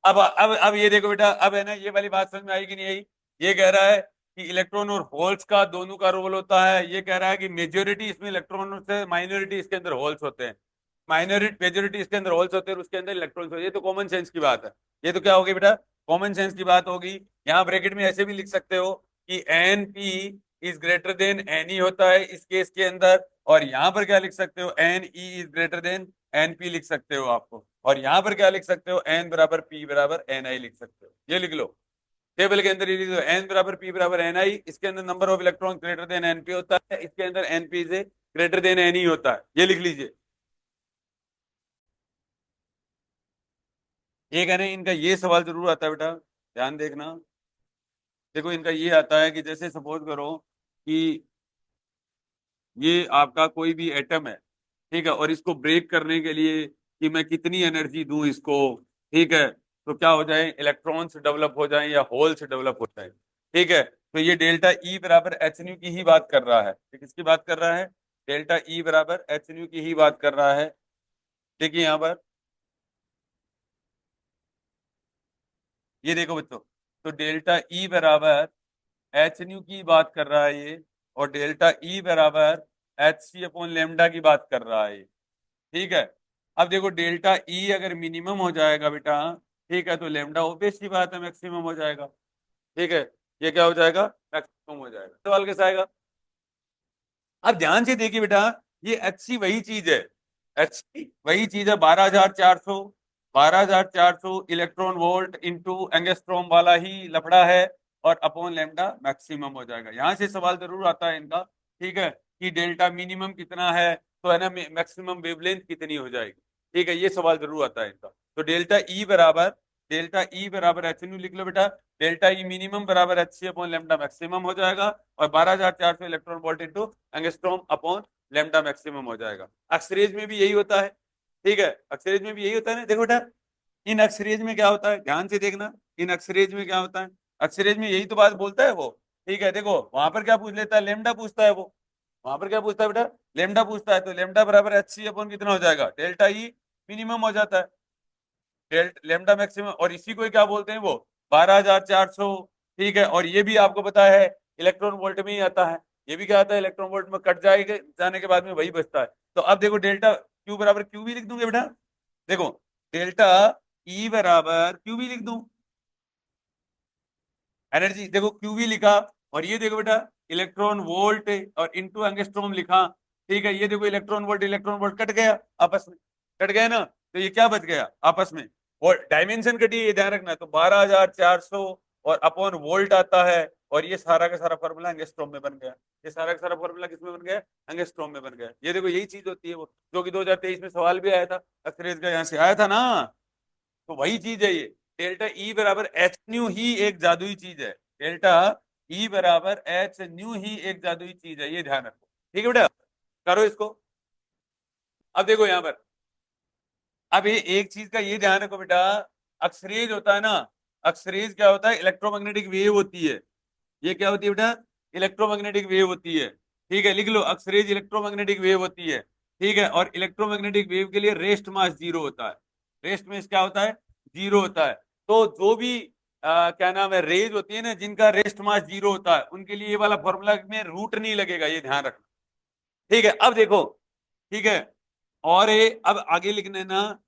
अब ये देखो बेटा, अब है ना ये वाली बात समझ में आई कि नहीं आई। ये कह रहा है कि इलेक्ट्रॉन और होल्स का दोनों का रोल होता है। ये कह रहा है कि मेजोरिटी इसमें इलेक्ट्रॉन से, माइनॉरिटी इसके अंदर होल्स होते हैं। माइनॉरिटी मेजोरिटी इसके अंदर होल्स होते हैं और उसके अंदर इलेक्ट्रॉन्स होते हैं। ये तो कॉमन सेंस की बात है। ये तो क्या होगी बेटा, कॉमन सेंस की बात होगी। यहाँ ब्रैकेट में ऐसे भी लिख सकते हो कि n P is greater than N e होता है इस केस के अंदर, और यहाँ पर क्या लिख सकते हो, n e is greater than n p लिख सकते हो आपको। और यहाँ पर क्या लिख सकते हो, एन बराबर पी बराबर एन आई लिख सकते हो। ये लिख लो टेबल के अंदर, ये लिख दो एन बराबर पी बराबर एन आई। इसके अंदर number of electron greater than n p होता है, इसके अंदर एन पी से ग्रेटर देन एन ई होता है। ये लिख लीजिए। एक है ना इनका ये सवाल जरूर आता है बेटा, ध्यान देखना। देखो इनका ये आता है कि जैसे सपोज करो कि ये आपका कोई भी एटम है, ठीक है, और इसको ब्रेक करने के लिए कि मैं कितनी एनर्जी दूं इसको, ठीक है, तो क्या हो जाए, इलेक्ट्रॉन्स डेवलप हो जाए या होल्स डेवलप हो जाए। ठीक है, तो ये डेल्टा ई बराबर एच न्यू की ही बात कर रहा है। किसकी बात कर रहा है, डेल्टा ई बराबर एच न्यू की ही बात कर रहा है। देखिए यहाँ पर, ये देखो बच्चों, तो डेल्टा ई बराबर एच न्यू की बात कर रहा है ये, और डेल्टा ई बराबर एच सी अपॉन लेमडा की बात कर रहा है ये। ठीक है, अब देखो डेल्टा ई अगर मिनिमम हो जाएगा बेटा, ठीक है, तो लेमडा ऑब्वियस सी बात है मैक्सिमम हो जाएगा। ठीक है, ये क्या हो जाएगा, मैक्सिमम हो जाएगा। सवाल कैसा आएगा, अब ध्यान से देखिए बेटा, ये एच सी वही चीज है, एच सी वही चीज है, 12,400, 12,400 इलेक्ट्रॉन वोल्ट इंटू एंगस्ट्रॉम वाला ही लफड़ा है, और अपॉन लेमडा मैक्सिमम हो जाएगा। यहां से सवाल जरूर आता है इनका, ठीक है, कि डेल्टा मिनिमम कितना है, तो है ना मैक्सिमम वेवलेंथ कितनी हो जाएगी। ठीक है, ये सवाल जरूर आता है इनका। तो डेल्टा ई बराबर एच न्यू लिख लो बेटा, डेल्टा ई मिनिमम बराबर h c upon lambda maximum हो जाएगा, और 12,400 electron volt into angstrom upon lambda maximum हो जाएगा। अक्सरेज में भी यही होता है। ठीक है, अक्सरेज में भी यही होता है ना। देखो बेटा, इन अक्सरेज में क्या होता है, ध्यान से देखना, इन अक्सरेज में क्या होता है, अक्सरेज में यही तो बात बोलता है वो। ठीक है, देखो वहां पर क्या पूछ लेता है, लेमडा पूछता है वो, वहां पर क्या पूछता है बेटा, लेमडा पूछता है। तो लेमडा बराबर एच सी अपॉन कितना हो जाएगा, डेल्टा ई मिनिमम हो जाता है, लेमडा मैक्सिमम, और इसी को क्या बोलते हैं वो, 12,400। ठीक है, और ये भी आपको पता है इलेक्ट्रॉन वोल्ट में ही आता है। ये भी क्या आता है, इलेक्ट्रॉन वोल्ट में कट जाएगा, जाने के बाद में वही बचता है। तो अब देखो डेल्टा क्यू बराबर क्यू भी लिख दूंगे बेटा, देखो डेल्टा ई बराबर क्यू भी लिख दूं, एनर्जी देखो क्यू भी लिखा, और ये देखो बेटा इलेक्ट्रॉन वोल्ट और इंटू एंगस्ट्रॉम लिखा। ठीक है, ये देखो इलेक्ट्रॉन वोल्ट कट गया आपस में, कट गया ना, तो ये क्या बच गया आपस में, वो डायमेंशन कटी है, ये ध्यान रखना। तो 12,400 और अपॉन वोल्ट आता है, और ये सारा का सारा फॉर्मूला एंगस्ट्रॉम में बन गया। ये सारा का सारा फॉर्मूला किस में बन गया? एंगस्ट्रॉम में बन गया। ये देखो यही चीज होती है वो, जो कि 2023 में सवाल भी आया था, अक्सरेज का यहाँ से आया था ना। तो वही चीज है ये। डेल्टा ई बराबर एच न्यू ही एक जादुई चीज है। डेल्टा ई बराबर एच न्यू ही एक जादुई चीज है, ये ध्यान रखो। ठीक है बेटा, करो इसको। अब देखो यहाँ पर, अब ये एक चीज का ये ध्यान रखो बेटा, अक्सरेज होता है ना, अक्सरेज क्या होता है? इलेक्ट्रोमैग्नेटिक वेव होती है। ये क्या होती है बेटा? इलेक्ट्रोमैग्नेटिक वेव होती है। ठीक है, लिख लो, अक्सरेज इलेक्ट्रोमैग्नेटिक वेव होती है। ठीक है, और इलेक्ट्रोमैग्नेटिक वेव के लिए रेस्ट मास जीरो होता है। रेस्ट मास क्या होता है? जीरो होता है। तो जो भी क्या नाम है, रेज होती है ना, जिनका रेस्ट मास जीरो होता है, उनके लिए ये वाला फॉर्मूला में रूट नहीं लगेगा, ये ध्यान रखना। ठीक है, अब देखो, ठीक है, और ये अब आगे लिखने ना,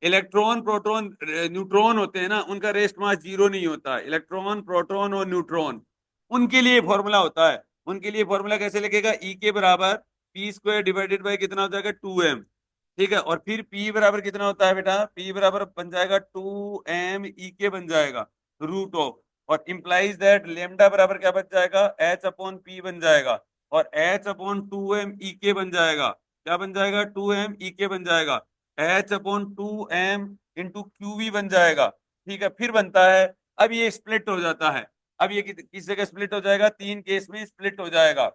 इलेक्ट्रॉन प्रोटॉन न्यूट्रॉन होते हैं ना, उनका रेस्ट मास जीरो नहीं होता है। इलेक्ट्रॉन प्रोटॉन और न्यूट्रॉन, उनके लिए फॉर्मूला होता है। उनके लिए फॉर्मूला कैसे लिखेगा? ई के बराबर पी स्क्वायर डिवाइडेड बाई कितना हो जाएगा? 2m। ठीक है, और फिर पी बराबर कितना होता है बेटा? पी बराबर बन जाएगा 2m ई के बन जाएगा, रूट ऑफ, और इंप्लाइज दैट लेमडा बराबर क्या बन जाएगा? एच अपॉन पी बन जाएगा, और एच अपॉन 2m ई के बन जाएगा। क्या बन जाएगा? 2m ई के बन जाएगा। H upon 2m into q v बन जाएगा। ठीक है, फिर बनता है, अब ये स्प्लिट हो जाता है। अब ये किस जगह स्प्लिट हो जाएगा? तीन केस में स्प्लिट हो जाएगा।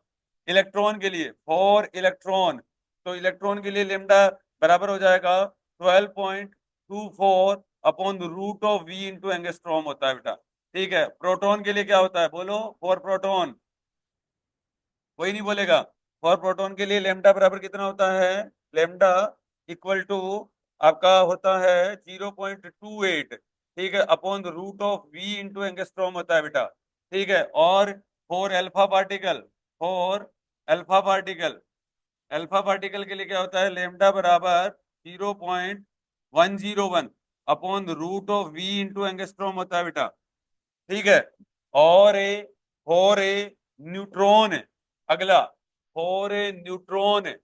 इलेक्ट्रॉन के लिए, फॉर इलेक्ट्रॉन, तो इलेक्ट्रॉन के लिए लेमडा बराबर हो जाएगा 12.24 upon root of v into angstrom होता है बेटा। ठीक है, प्रोटॉन के लिए क्या होता है? बोलो, फॉर प्रोटॉन। कोई नहीं बोलेगा। फॉर प्रोटॉन के लिए लेमडा बराबर कितना होता है? लेमडा इक्वल टू आपका होता है 0.28। ठीक है, upon root of v into angstrom होता है बेटा। ठीक है, और for alpha particle, for alpha particle, alpha particle के लिए क्या होता है? लेमडा बराबर 0.101 upon root of v into angstrom होता है बेटा। ठीक है, और ए फॉर ए न्यूट्रॉन, अगला फॉर ए न्यूट्रॉन,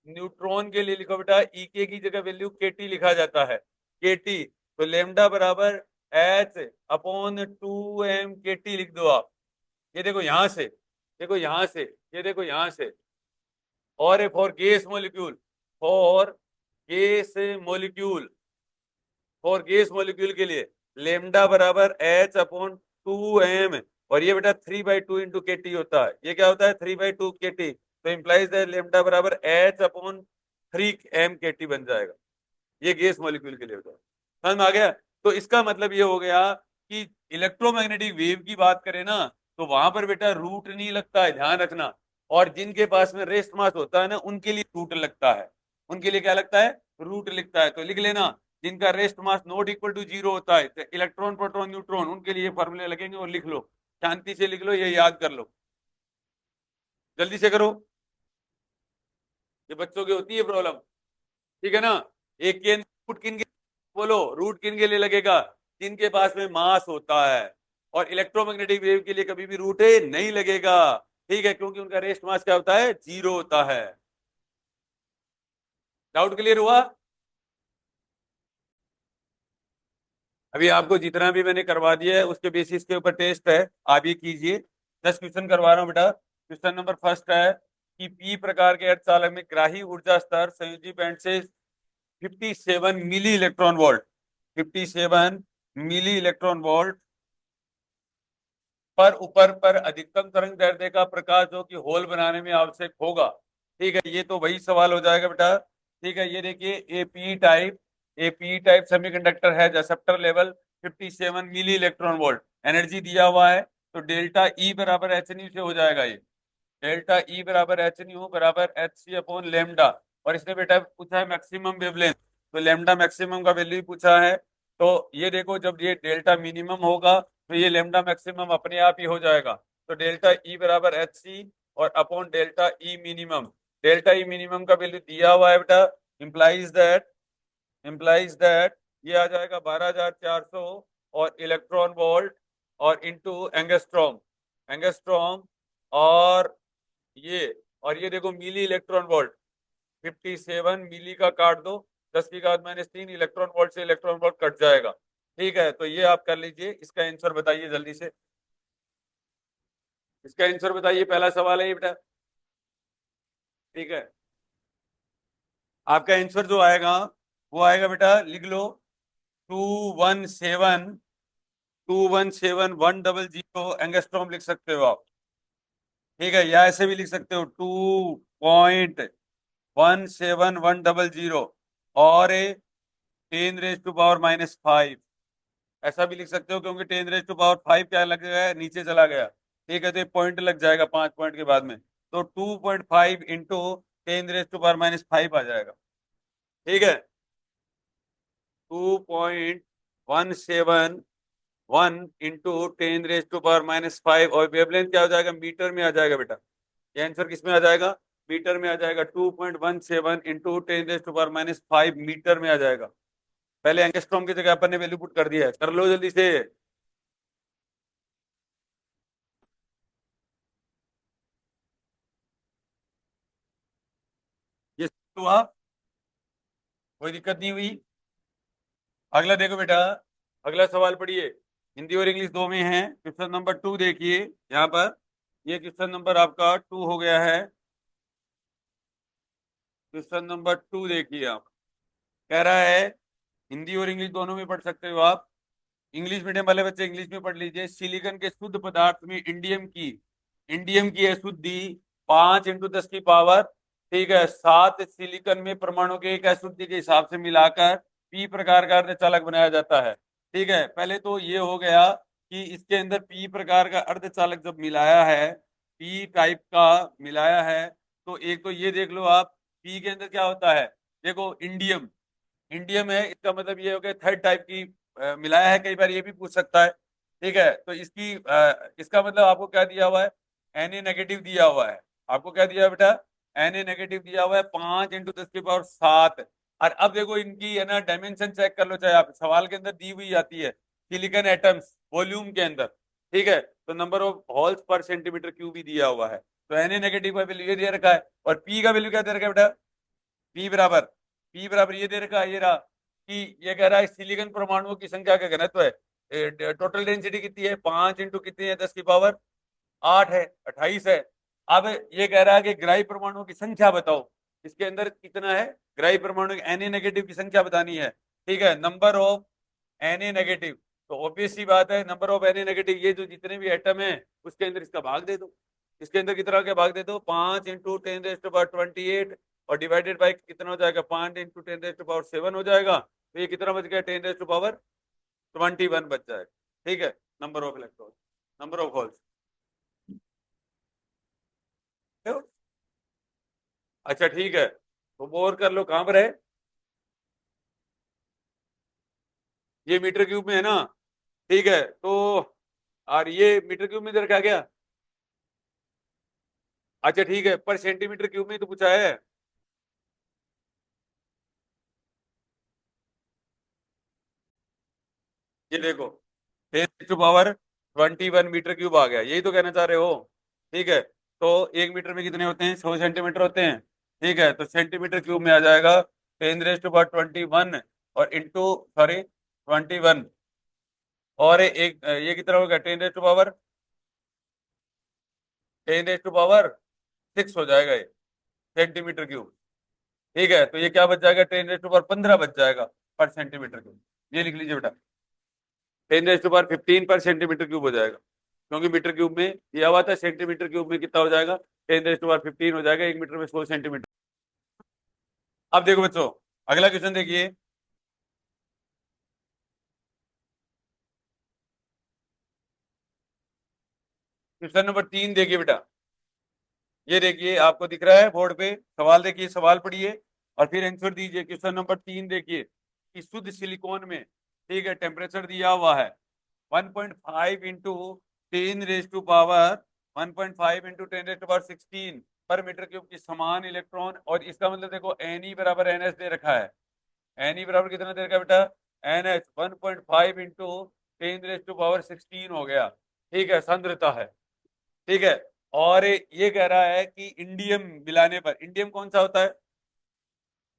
न्यूट्रॉन के लिए लिखो बेटा, ईके की जगह वैल्यू केटी लिखा जाता है, केटी। तो लेमडा बराबर एच अपॉन 2m केटी लिख दो आप। ये देखो यहां से, देखो यहां से, ये देखो यहां से। और a for gas molecule, for gas molecule, for gas molecule के लिए लेमडा बराबर एच अपॉन 2m, और ये बेटा 3/2 इंटू के टी होता है। ये क्या होता है? 3/2 के टी। तो इंप्लाइज दैट लेमडा बराबर एच अपॉन 3m के टी बन जाएगा। ये गैस मॉलिक्यूल के लिए होता है। समझ में आ गया? तो इसका मतलब ये हो गया कि इलेक्ट्रोमैग्नेटिक वेव की बात करें ना, तो वहां पर बेटा रूट नहीं लगता है, ध्यान रखना। और जिनके पास में रेस्ट मास होता है ना, उनके लिए रूट लगता है। उनके लिए क्या लगता है? रूट लिखता है। तो लिख लेना, जिनका rest mass not equal to zero होता है, तो इलेक्ट्रॉन प्रोटॉन न्यूट्रॉन, उनके लिए फॉर्मूले लगेंगे, और लिख लो, शांति से लिख लो, ये याद कर लो, जल्दी से करो, ये बच्चों की होती है प्रॉब्लम। ठीक है ना? एक के रूट किन के, बोलो, रूट किन के लिए लगेगा? जिनके पास में मास होता है। और इलेक्ट्रोमैग्नेटिक वेव के लिए कभी भी रूट नहीं लगेगा। ठीक है, क्योंकि उनका रेस्ट मास क्या होता है? जीरो होता है। डाउट क्लियर हुआ? अभी आपको जितना भी मैंने करवा दिया है उसके बेसिस के ऊपर टेस्ट है, आप ये कीजिए। 10 क्वेश्चन करवा रहा हूँ बेटा। क्वेश्चन नंबर फर्स्ट है कि पी प्रकार के अर्धचालक में ग्राही ऊर्जा स्तर संयोजी बैंड से 57 milli electron volt, 57 milli electron volt पर ऊपर पर अधिकतम तरंग दैर्ध्य का प्रकाश जो कि होल बनाने में आवश्यक होगा। ठीक है, ये तो वही सवाल हो जाएगा बेटा। ठीक है, ये देखिए, एपी टाइप सेमीकंडक्टर है, acceptor level 57 milli electron volt, energy दिया हुआ है। तो डेल्टा ई बराबर एच न्यू से हो जाएगा ये। डेल्टा ई बराबर एच न्यू बराबर एच सी अपॉन लेमडा। और इसने बेटा पूछा है मैक्सिमम वेवलेंथ, तो लेमडा मैक्सिमम का वैल्यू पूछा है। तो ये देखो, जब ये डेल्टा मिनिमम होगा तो ये लेमडा मैक्सिमम अपने आप ही हो जाएगा। तो डेल्टा ई बराबर एच सी और upon delta e minimum. Delta e minimum का वैल्यू दिया हुआ है बेटा, इंप्लाइज दैट, इंप्लाइज दैट ये आ जाएगा 12,400 और इलेक्ट्रॉन वोल्ट और इंटू एंगस्ट्रॉम, एंगस्ट्रॉम, और ये, और ये देखो मिली इलेक्ट्रॉन वोल्ट, 57 मिली का काट दो, 10⁻³ इलेक्ट्रॉन वोल्ट से इलेक्ट्रॉन वोल्ट कट जाएगा। ठीक है, तो ये आप कर लीजिए। इसका आंसर बताइए जल्दी से, इसका आंसर बताइए। पहला सवाल है ये बेटा। ठीक है, आपका आंसर जो आएगा वो आएगा बेटा, लिख लो 217 एंगस्ट्रॉम लिख सकते हो आप। ठीक है, या ऐसे भी लिख सकते हो 2.17100 और 10⁻⁻5 ऐसा भी लिख सकते हो, क्योंकि 10⁻⁵ क्या लग गया है, नीचे चला गया। ठीक है, तो ये पॉइंट लग जाएगा 5 पॉइंट के बाद में, तो 2.5 इंटू 10⁻⁵ आ जाएगा। ठीक है, 2.171 इंटू 10⁻⁵ और वेवलेंथ क्या हो जाएगा, मीटर में आ जाएगा बेटा। ये आंसर किस में आ जाएगा, मीटर में आ जाएगा। 2.17 इंटू 10⁻⁵ मीटर में आ जाएगा। पहले एंगस्ट्रॉम की जगह अपन ने वैल्यू पुट कर दिया है, कर लो जल्दी से। ये हुआ, कोई दिक्कत नहीं हुई। अगला देखो बेटा, अगला सवाल पढ़िए। हिंदी और इंग्लिश दो में है। क्वेश्चन नंबर 2 देखिए यहाँ पर। ये क्वेश्चन नंबर आपका 2 हो गया है। क्वेश्चन नंबर 2 देखिए आप, कह रहा है हिंदी और इंग्लिश दोनों में पढ़ सकते हो आप। इंग्लिश मीडियम वाले बच्चे इंग्लिश में पढ़ लीजिए। सिलिकॉन के शुद्ध पदार्थ में इंडियम की अशुद्धि 5 × 10⁻, ठीक है, 7 सिलिकॉन में परमाणु के एक अशुद्धि के हिसाब से मिलाकर पी प्रकार का अर्धचालक बनाया जाता है। ठीक है, पहले तो ये हो गया कि इसके अंदर पी प्रकार का अर्धचालक जब मिलाया है, पी टाइप का मिलाया है, तो एक तो ये देख लो आप, पी के अंदर क्या होता है, देखो इंडियम, इंडियम है, इसका मतलब ये हो गया थर्ड टाइप की मिलाया है। कई बार ये भी पूछ सकता है। ठीक है, तो इसका मतलब आपको क्या दिया हुआ है, Na- दिया हुआ है। आपको क्या दिया है बेटा, Na- दिया हुआ है 5 × 10⁻⁷। और अब देखो इनकी है ना डायमेंशन चेक कर लो, चाहे आप सवाल के अंदर दी हुई जाती है सिलिकॉन एटम्स वॉल्यूम के अंदर। ठीक है, तो number of holes per centimetre cube भी दिया हुआ है। तो Na- का वैल्यू ये दे रखा है, और पी का वैल्यू क्या दे रखा है बेटा, पी बराबर, ये दे रखा है, ये रहा कि ये कह रहा है सिलिकॉन परमाणुओं की संख्या का घनत्व है। टोटल डेंसिटी कितनी है, 5 इंटू कितनी है, 10⁻8 है, 28 है। अब ये कह रहा है कि ग्राही परमाणुओं की संख्या बताओ, इसके अंदर कितना है ग्राही परमाणु, Na- की संख्या बतानी है। ठीक है, नंबर ऑफ Na-, तो ऑब्वियस सी बात है, नंबर ऑफ Na-, ये जो जितने भी एटम है उसके अंदर इसका भाग दे दो। इसके अंदर कितना का भाग दे दो, 5 इंटू 10⁻28, और डिवाइडेड बाई कितना हो जाएगा, 5 इंटू 10⁻7 हो जाएगा। तो ये कितना बच गया, 10⁻21 बच जाएगा। ठीक है, number of electron, number of holes. अच्छा ठीक है, तो बोर कर लो, कहां पर है, ये मीटर क्यूब में है ना। ठीक है, तो और ये मीटर क्यूब में इधर क्या गया, अच्छा ठीक है, पर सेंटीमीटर क्यूब में ही तो पूछा है। ये देखो 10⁻21 मीटर क्यूब आ गया, यही तो कहना चाह रहे हो। ठीक है, तो 1 मीटर में कितने होते हैं, 100 सेंटीमीटर होते हैं। ठीक है, तो सेंटीमीटर क्यूब में आ जाएगा 10⁻21, और इंटू सॉरी 21, और एक ये कितना होगा, 10⁻6 हो जाएगा ये सेंटीमीटर क्यूब। ठीक है, तो ये क्या बच जाएगा, 10⁻15 बच जाएगा पर सेंटीमीटर क्यूब। ये लिख लीजिए बेटा, 10⁻15 पर सेंटीमीटर क्यूब हो जाएगा, क्योंकि मीटर क्यूब में दिया हुआ था, सेंटीमीटर क्यूब में कितना हो जाएगा, 10⁻15 हो जाएगा, 1 मीटर में 100 सेंटीमीटर। अब देखो बच्चों, अगला क्वेश्चन देखिए। क्वेश्चन नंबर 3 देखिए बेटा। ये देखिए आपको दिख रहा है बोर्ड पे, सवाल देखिए, सवाल पढ़िए और फिर आंसर दीजिए। क्वेश्चन नंबर 3 देखिए कि शुद्ध सिलिकॉन में, ठीक है, टेम्परेचर दिया हुआ है 1.5 इंटू 10⁻⁻, 1.5 इंटू 10⁻16 पर मीटर क्यूब की समान इलेक्ट्रॉन, और इसका मतलब देखो Ne बराबर NH दे रखा है। Ne बराबर कितना दे रखा है बेटा, NH 1.5 इंटू 10⁻16 हो गया। ठीक है, सांद्रता है। ठीक है, और ये कह रहा है कि इंडियम मिलाने पर, इंडियम कौन सा होता है,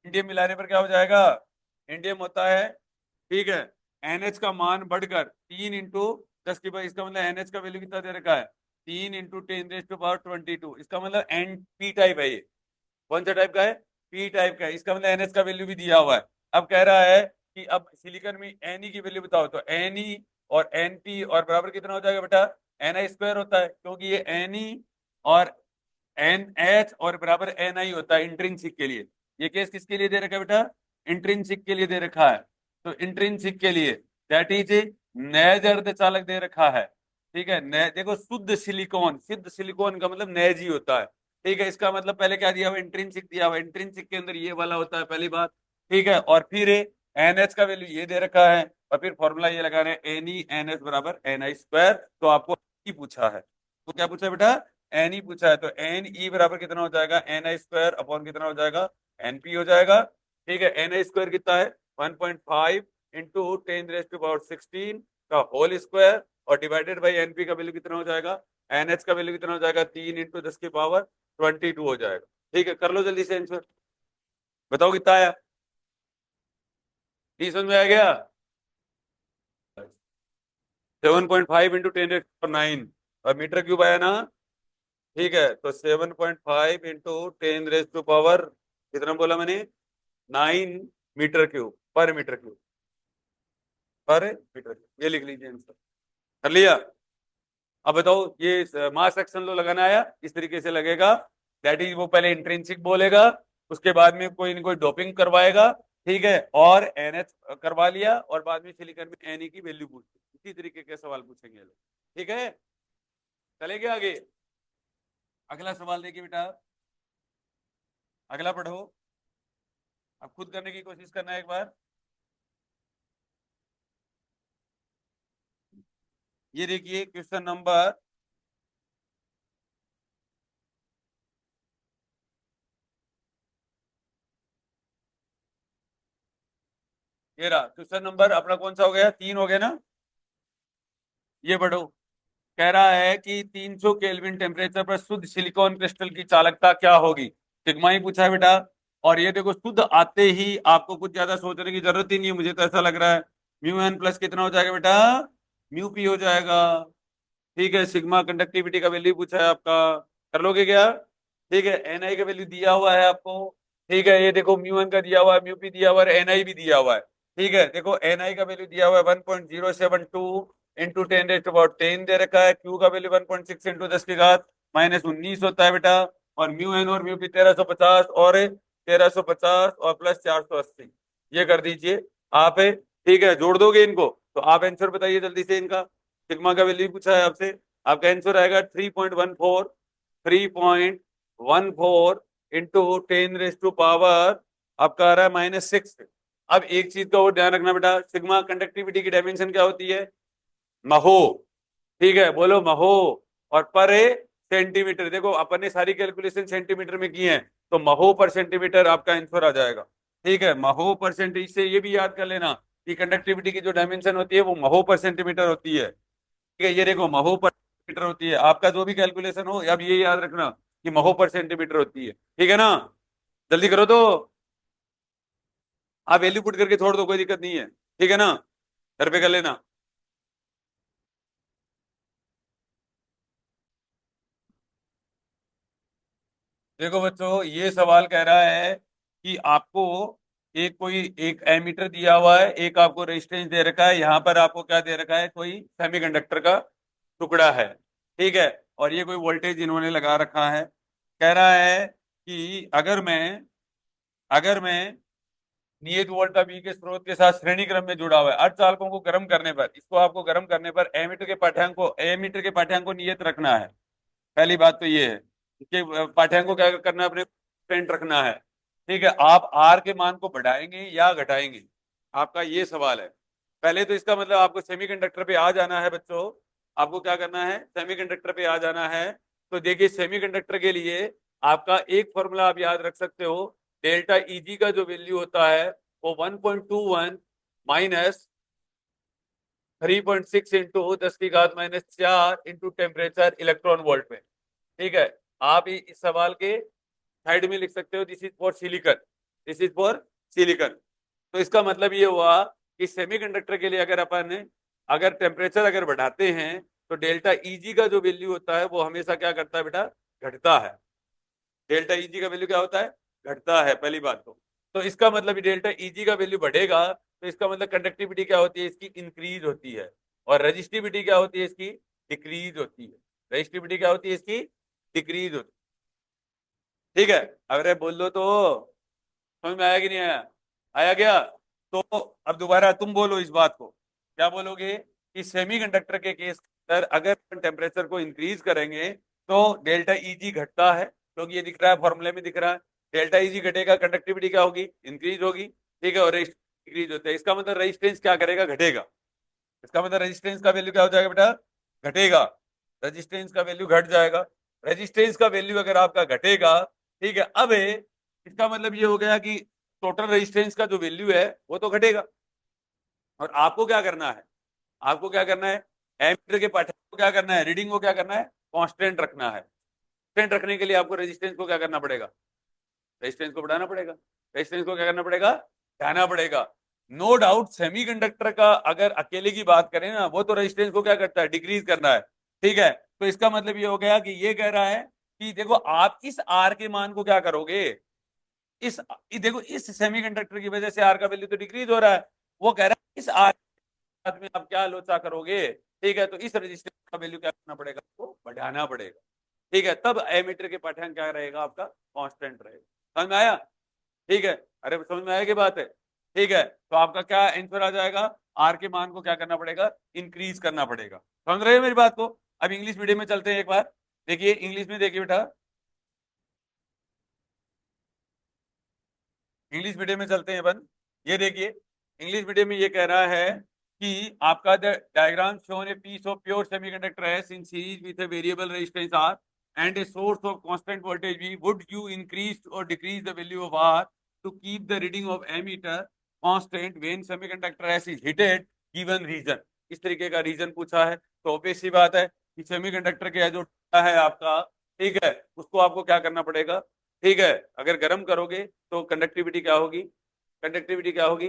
इंडियम मिलाने पर क्या हो जाएगा, इंडियम होता है, ठीक है, एनएच का मान बढ़कर 3 × 10 की पावर, इसका मतलब एनएच का वैल्यू कितना दे रखा है, 3 × 10⁻²²। इसका मतलब एन पी टाइप है ये, कौन सा टाइप का है, पी टाइप का है। इसका मतलब एनएच का वैल्यू भी दिया हुआ है। अब कह रहा है कि अब सिलिकॉन में एन की वैल्यू बताओ, तो एन और एन पी और बराबर कितना हो जाएगा बेटा, ni² होता है, क्योंकि ये एन और एन एच और बराबर एन आई होता है इंट्रिंसिक के लिए। ये केस किसके लिए दे रखा है बेटा, इंट्रिंसिक के लिए दे रखा है। तो इंट्रिंसिक के लिए दैट इज नैज अर्धचालक दे रखा है, ठीक है। देखो शुद्ध सिलिकॉन, शुद्ध सिलिकॉन का मतलब नैज ही होता है, ठीक है। इसका मतलब पहले क्या दिया हुआ, इंट्रिंसिक दिया हुआ, इंट्रिंसिक के अंदर ये वाला होता है पहली बात, ठीक है। और फिर एन एच का वैल्यू ये दे रखा है, और फिर फॉर्मूला ये लगा रहे हैं एन ई एन एच बराबर ni²। तो आपको ही पूछा है, तो क्या पूछा है बेटा, एन ई पूछा है। तो एन ई बराबर कितना हो जाएगा, ni² अपॉन कितना हो जाएगा, एन पी हो जाएगा, ठीक है। ni² कितना है, 1.5 इंटू 10⁻16 का होल स्क्वायर, और डिवाइडेड बाई एनपी का वैल्यू कितना हो जाएगा, एनएच का वैल्यू कितना हो जाएगा, 3 × 10⁻22 हो जाएगा, ठीक है। कर लो जल्दी से आंसर, बताओ कितना आया, समझ में आ गया, 7.5 इंटू 10⁻9 और मीटर क्यूब आया ना, ठीक है। तो 7.5 इंटू 10⁻, कितना बोला मैंने, 9 मीटर क्यूब पर मीटर क्यूब, पर मीटर क्यूब, ये लिख लीजिए आंसर, कर लिया। अब बताओ ये मास एक्शन लो लगाना आया, इस तरीके से लगेगा, दैट इज वो पहले इंट्रिंसिक बोलेगा, उसके बाद में कोई न कोई डोपिंग करवाएगा, ठीक है, और एनएच करवा लिया, और बाद में सिलिकॉन में एनई की वैल्यू पूछी, इसी तरीके के सवाल पूछेंगे लोग, ठीक है। चलेंगे आगे, अगला सवाल देखिए बेटा, अगला पढ़ो, अब खुद करने की कोशिश करना है एक बार। ये देखिए क्वेश्चन नंबर, ये रहा क्वेश्चन नंबर अपना, कौन सा हो गया, 3 हो गया ना, ये पढ़ो। कह रहा है कि 300 केल्विन टेम्परेचर पर शुद्ध सिलिकॉन क्रिस्टल की चालकता क्या होगी, सिग्मा ही पूछा है बेटा। और ये देखो शुद्ध आते ही आपको कुछ ज्यादा सोचने की जरूरत ही नहीं है, मुझे तो ऐसा लग रहा है, म्यू एन प्लस कितना हो जाएगा बेटा, म्यू पी हो जाएगा, ठीक है। सिग्मा कंडक्टिविटी का वैल्यू पूछा है आपका, कर लोगे क्या, ठीक है। एन आई का वैल्यू दिया हुआ है आपको, ठीक है। ये देखो म्यू एन का दिया हुआ है, म्यू पी दिया हुआ है, एन आई भी दिया हुआ है, ठीक है। देखो एन आई का वैल्यू दिया हुआ है 1.072 इंटू 10⁻10 दे रखा है, क्यू का वैल्यू 1.6 इंटू 10⁻−19 होता है बेटा, और म्यू एन और म्यू पी 1350 और 1350 और प्लस 480, ये कर दीजिए आप, ठीक है। जोड़ दोगे इनको, तो आप आंसर बताइए जल्दी से इनका, सिग्मा का वैल्यू पूछा है आपसे, आपका आंसर आएगा 3.14, 3.14 इंटू 10⁻, आपका आ रहा है -6। अब एक चीज का और ध्यान रखना बेटा, सिग्मा कंडक्टिविटी की डायमेंशन क्या होती है, महो, ठीक है, बोलो महो, और पर सेंटीमीटर, देखो अपन ने सारी कैलकुलेशन सेंटीमीटर में की है, तो महो पर सेंटीमीटर आपका आंसर आ जाएगा, ठीक है। महो पर सेंटीमीटर से ये भी याद कर लेना कि कंडक्टिविटी की जो डायमेंशन होती है वो महो पर सेंटीमीटर होती है, ठीक है। ये देखो महो पर सेंटीमीटर होती है, आपका जो भी कैलकुलेशन हो अब ये याद रखना कि महो पर सेंटीमीटर होती है, ठीक है ना। जल्दी करो तो, आप वैल्यू पुट करके छोड़ दो, कोई दिक्कत नहीं है, ठीक है ना, घर पे कर लेना। देखो बच्चों, ये सवाल कह रहा है कि आपको एक कोई एक एमीटर दिया हुआ है, एक आपको रेजिस्टेंस दे रखा है, यहाँ पर आपको क्या दे रखा है, कोई सेमीकंडक्टर का टुकड़ा है, ठीक है। और ये कोई वोल्टेज इन्होंने लगा रखा है, कह रहा है कि अगर मैं नियत वोल्ट का V के स्रोत के साथ श्रेणी क्रम में जुड़ा हुआ है, अर्धचालकों को गर्म करने पर, इसको आपको गर्म करने पर एमीटर के पाठ्यांक को नियत रखना है। पहली बात तो ये है, इसके पाठ्यांक को क्या करना है, अपने कांस्टेंट रखना है, ठीक है। आप आर के मान को बढ़ाएंगे या घटाएंगे, आपका ये सवाल है। पहले तो इसका मतलब आपको सेमीकंडक्टर पे आ जाना है बच्चों, आपको क्या करना है, सेमीकंडक्टर पे आ जाना है। तो देखिए सेमीकंडक्टर के लिए आपका एक फॉर्मूला आप याद रख सकते हो, डेल्टा ईजी का जो वैल्यू होता है वो 1.21 minus 3.6 into 10⁻⁴ into temperature electron volt में, ठीक है। आप इस सवाल के साइड में लिख सकते हो, this is for silicon, this is for silicon. तो इसका मतलब ये हुआ कि सेमीकंडक्टर के लिए अगर टेम्परेचर अगर बढ़ाते हैं तो डेल्टा ईजी का जो वैल्यू होता है वो हमेशा क्या करता है बेटा, घटता है। डेल्टा ईजी का वैल्यू क्या होता है, घटता है, पहली बात तो इसका मतलब डेल्टा ईजी का वैल्यू बढ़ेगा तो इसका मतलब कंडक्टिविटी क्या होती है, इसकी इंक्रीज होती है, और रजिस्टिविटी क्या होती है, इसकी डिक्रीज होती है। रजिस्टिविटी क्या होती है, इसकी डिक्रीज होती है। ठीक है, अरे बोल दो तो, समझ में आया कि नहीं आया, आया गया। तो अब दोबारा तुम बोलो इस बात को, क्या बोलोगे कि सेमीकंडक्टर के केस अंदर अगर टेम्परेचर को इंक्रीज करेंगे तो डेल्टा ईजी घटता है, क्योंकि ये दिख रहा है फॉर्मूले में दिख रहा है, डेल्टा ईजी घटेगा, कंडक्टिविटी क्या होगी, इंक्रीज होगी। ठीक है, और इंक्रीज होता है, इसका मतलब रेजिस्टेंस क्या करेगा, घटेगा। इसका मतलब रेजिस्टेंस का वैल्यू क्या हो जाएगा बेटा, घटेगा। रेजिस्टेंस का वैल्यू घट जाएगा। रेजिस्टेंस का वैल्यू अगर आपका घटेगा, ठीक है, अब इसका मतलब ये हो गया कि टोटल रेजिस्टेंस का जो वैल्यू है वो तो घटेगा। और आपको क्या करना है, आपको क्या करना है, एमीटर के पाठ्यक्रम को क्या करना है, रीडिंग को क्या करना है, कांस्टेंट रखना है। कांस्टेंट रखने के लिए आपको रेजिस्टेंस को क्या करना पड़ेगा, रेजिस्टेंस को बढ़ाना पड़ेगा। रेजिस्टेंस को क्या करना पड़ेगा, बढ़ाना पड़ेगा। नो डाउट सेमीकंडक्टर का अगर अकेले की बात करें ना, वो तो रेजिस्टेंस को क्या करता है, डिक्रीज करना है। ठीक है, तो इसका मतलब ये हो गया कि ये कह रहा है कि देखो आप इस आर के मान को क्या करोगे, इस देखो इस सेमीकंडक्टर की वजह से आर का वैल्यू तो डिक्रीज हो रहा है, वो कह रहा है इस आर में आप क्या लोचा करोगे। ठीक है, तो इस रेजिस्टेंस का वैल्यू क्या करना पड़ेगा, आपको बढ़ाना पड़ेगा। ठीक है, तब एमीटर के पाठ्यांक क्या रहेगा, आपका कांस्टेंट रहेगा। समझ में आया, ठीक है, अरे समझ में आया की बात है। ठीक है, तो आपका क्या आंसर आ जाएगा, आर के मान को क्या करना पड़ेगा, इंक्रीज करना पड़ेगा। समझ रहे हो मेरी बात को। अब इंग्लिश मीडियम में चलते हैं एक बार, देखिए इंग्लिश में, देखिए बेटा इंग्लिश मीडियम में चलते हैं अपन। ये देखिए इंग्लिश मीडियम में ये कह रहा है कि आपका the diagram shown a piece of pure semiconductor S in series with a variable resistance R and a source of constant voltage V, would you increase or decrease the value of R to keep the reading of ammeter constant when semiconductor S is heated, given reason. इस तरीके का reason पूछा है, तो obvious सी बात है कि semiconductor का जो है आपका, ठीक है, उसको आपको क्या करना पड़ेगा। ठीक है, अगर गर्म करोगे तो कंडक्टिविटी क्या होगी, कंडक्टिविटी क्या होगी,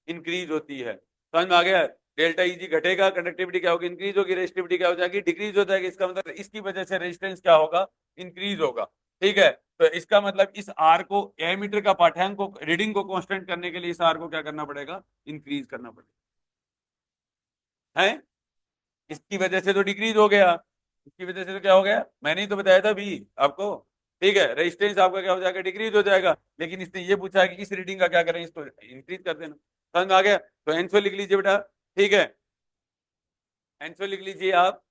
इंक्रीज होती है। समझ में आ गया, डेल्टा ईजी घटेगा, कंडक्टिविटी क्या होगी, इंक्रीज होगी, रेजिस्टिविटी क्या हो जाएगी, डिक्रीज हो जाएगी। इसका मतलब इसकी वजह से रेजिस्टेंस क्या होगा, इंक्रीज होगा। ठीक है, तो इसका मतलब इस आर को, एमीटर का पाठ्यांक को, रीडिंग को कांस्टेंट करने के लिए इस आर को क्या करना पड़ेगा, इंक्रीज करना पड़ेगा, है। इसकी वजह से तो डिक्रीज हो गया, इसकी वजह से तो क्या हो गया, मैंने ही तो बताया था भी आपको। ठीक है, रेजिस्टेंस आपका क्या हो जाएगा, डिक्रीज हो जाएगा। लेकिन इसने ये पूछा है कि इस रीडिंग का क्या करें, इसको इंक्रीज कर देना। समझ में आ गया, तो आंसर लिख लीजिए बेटा। ठीक है, आंसर लिख लीजिए आप,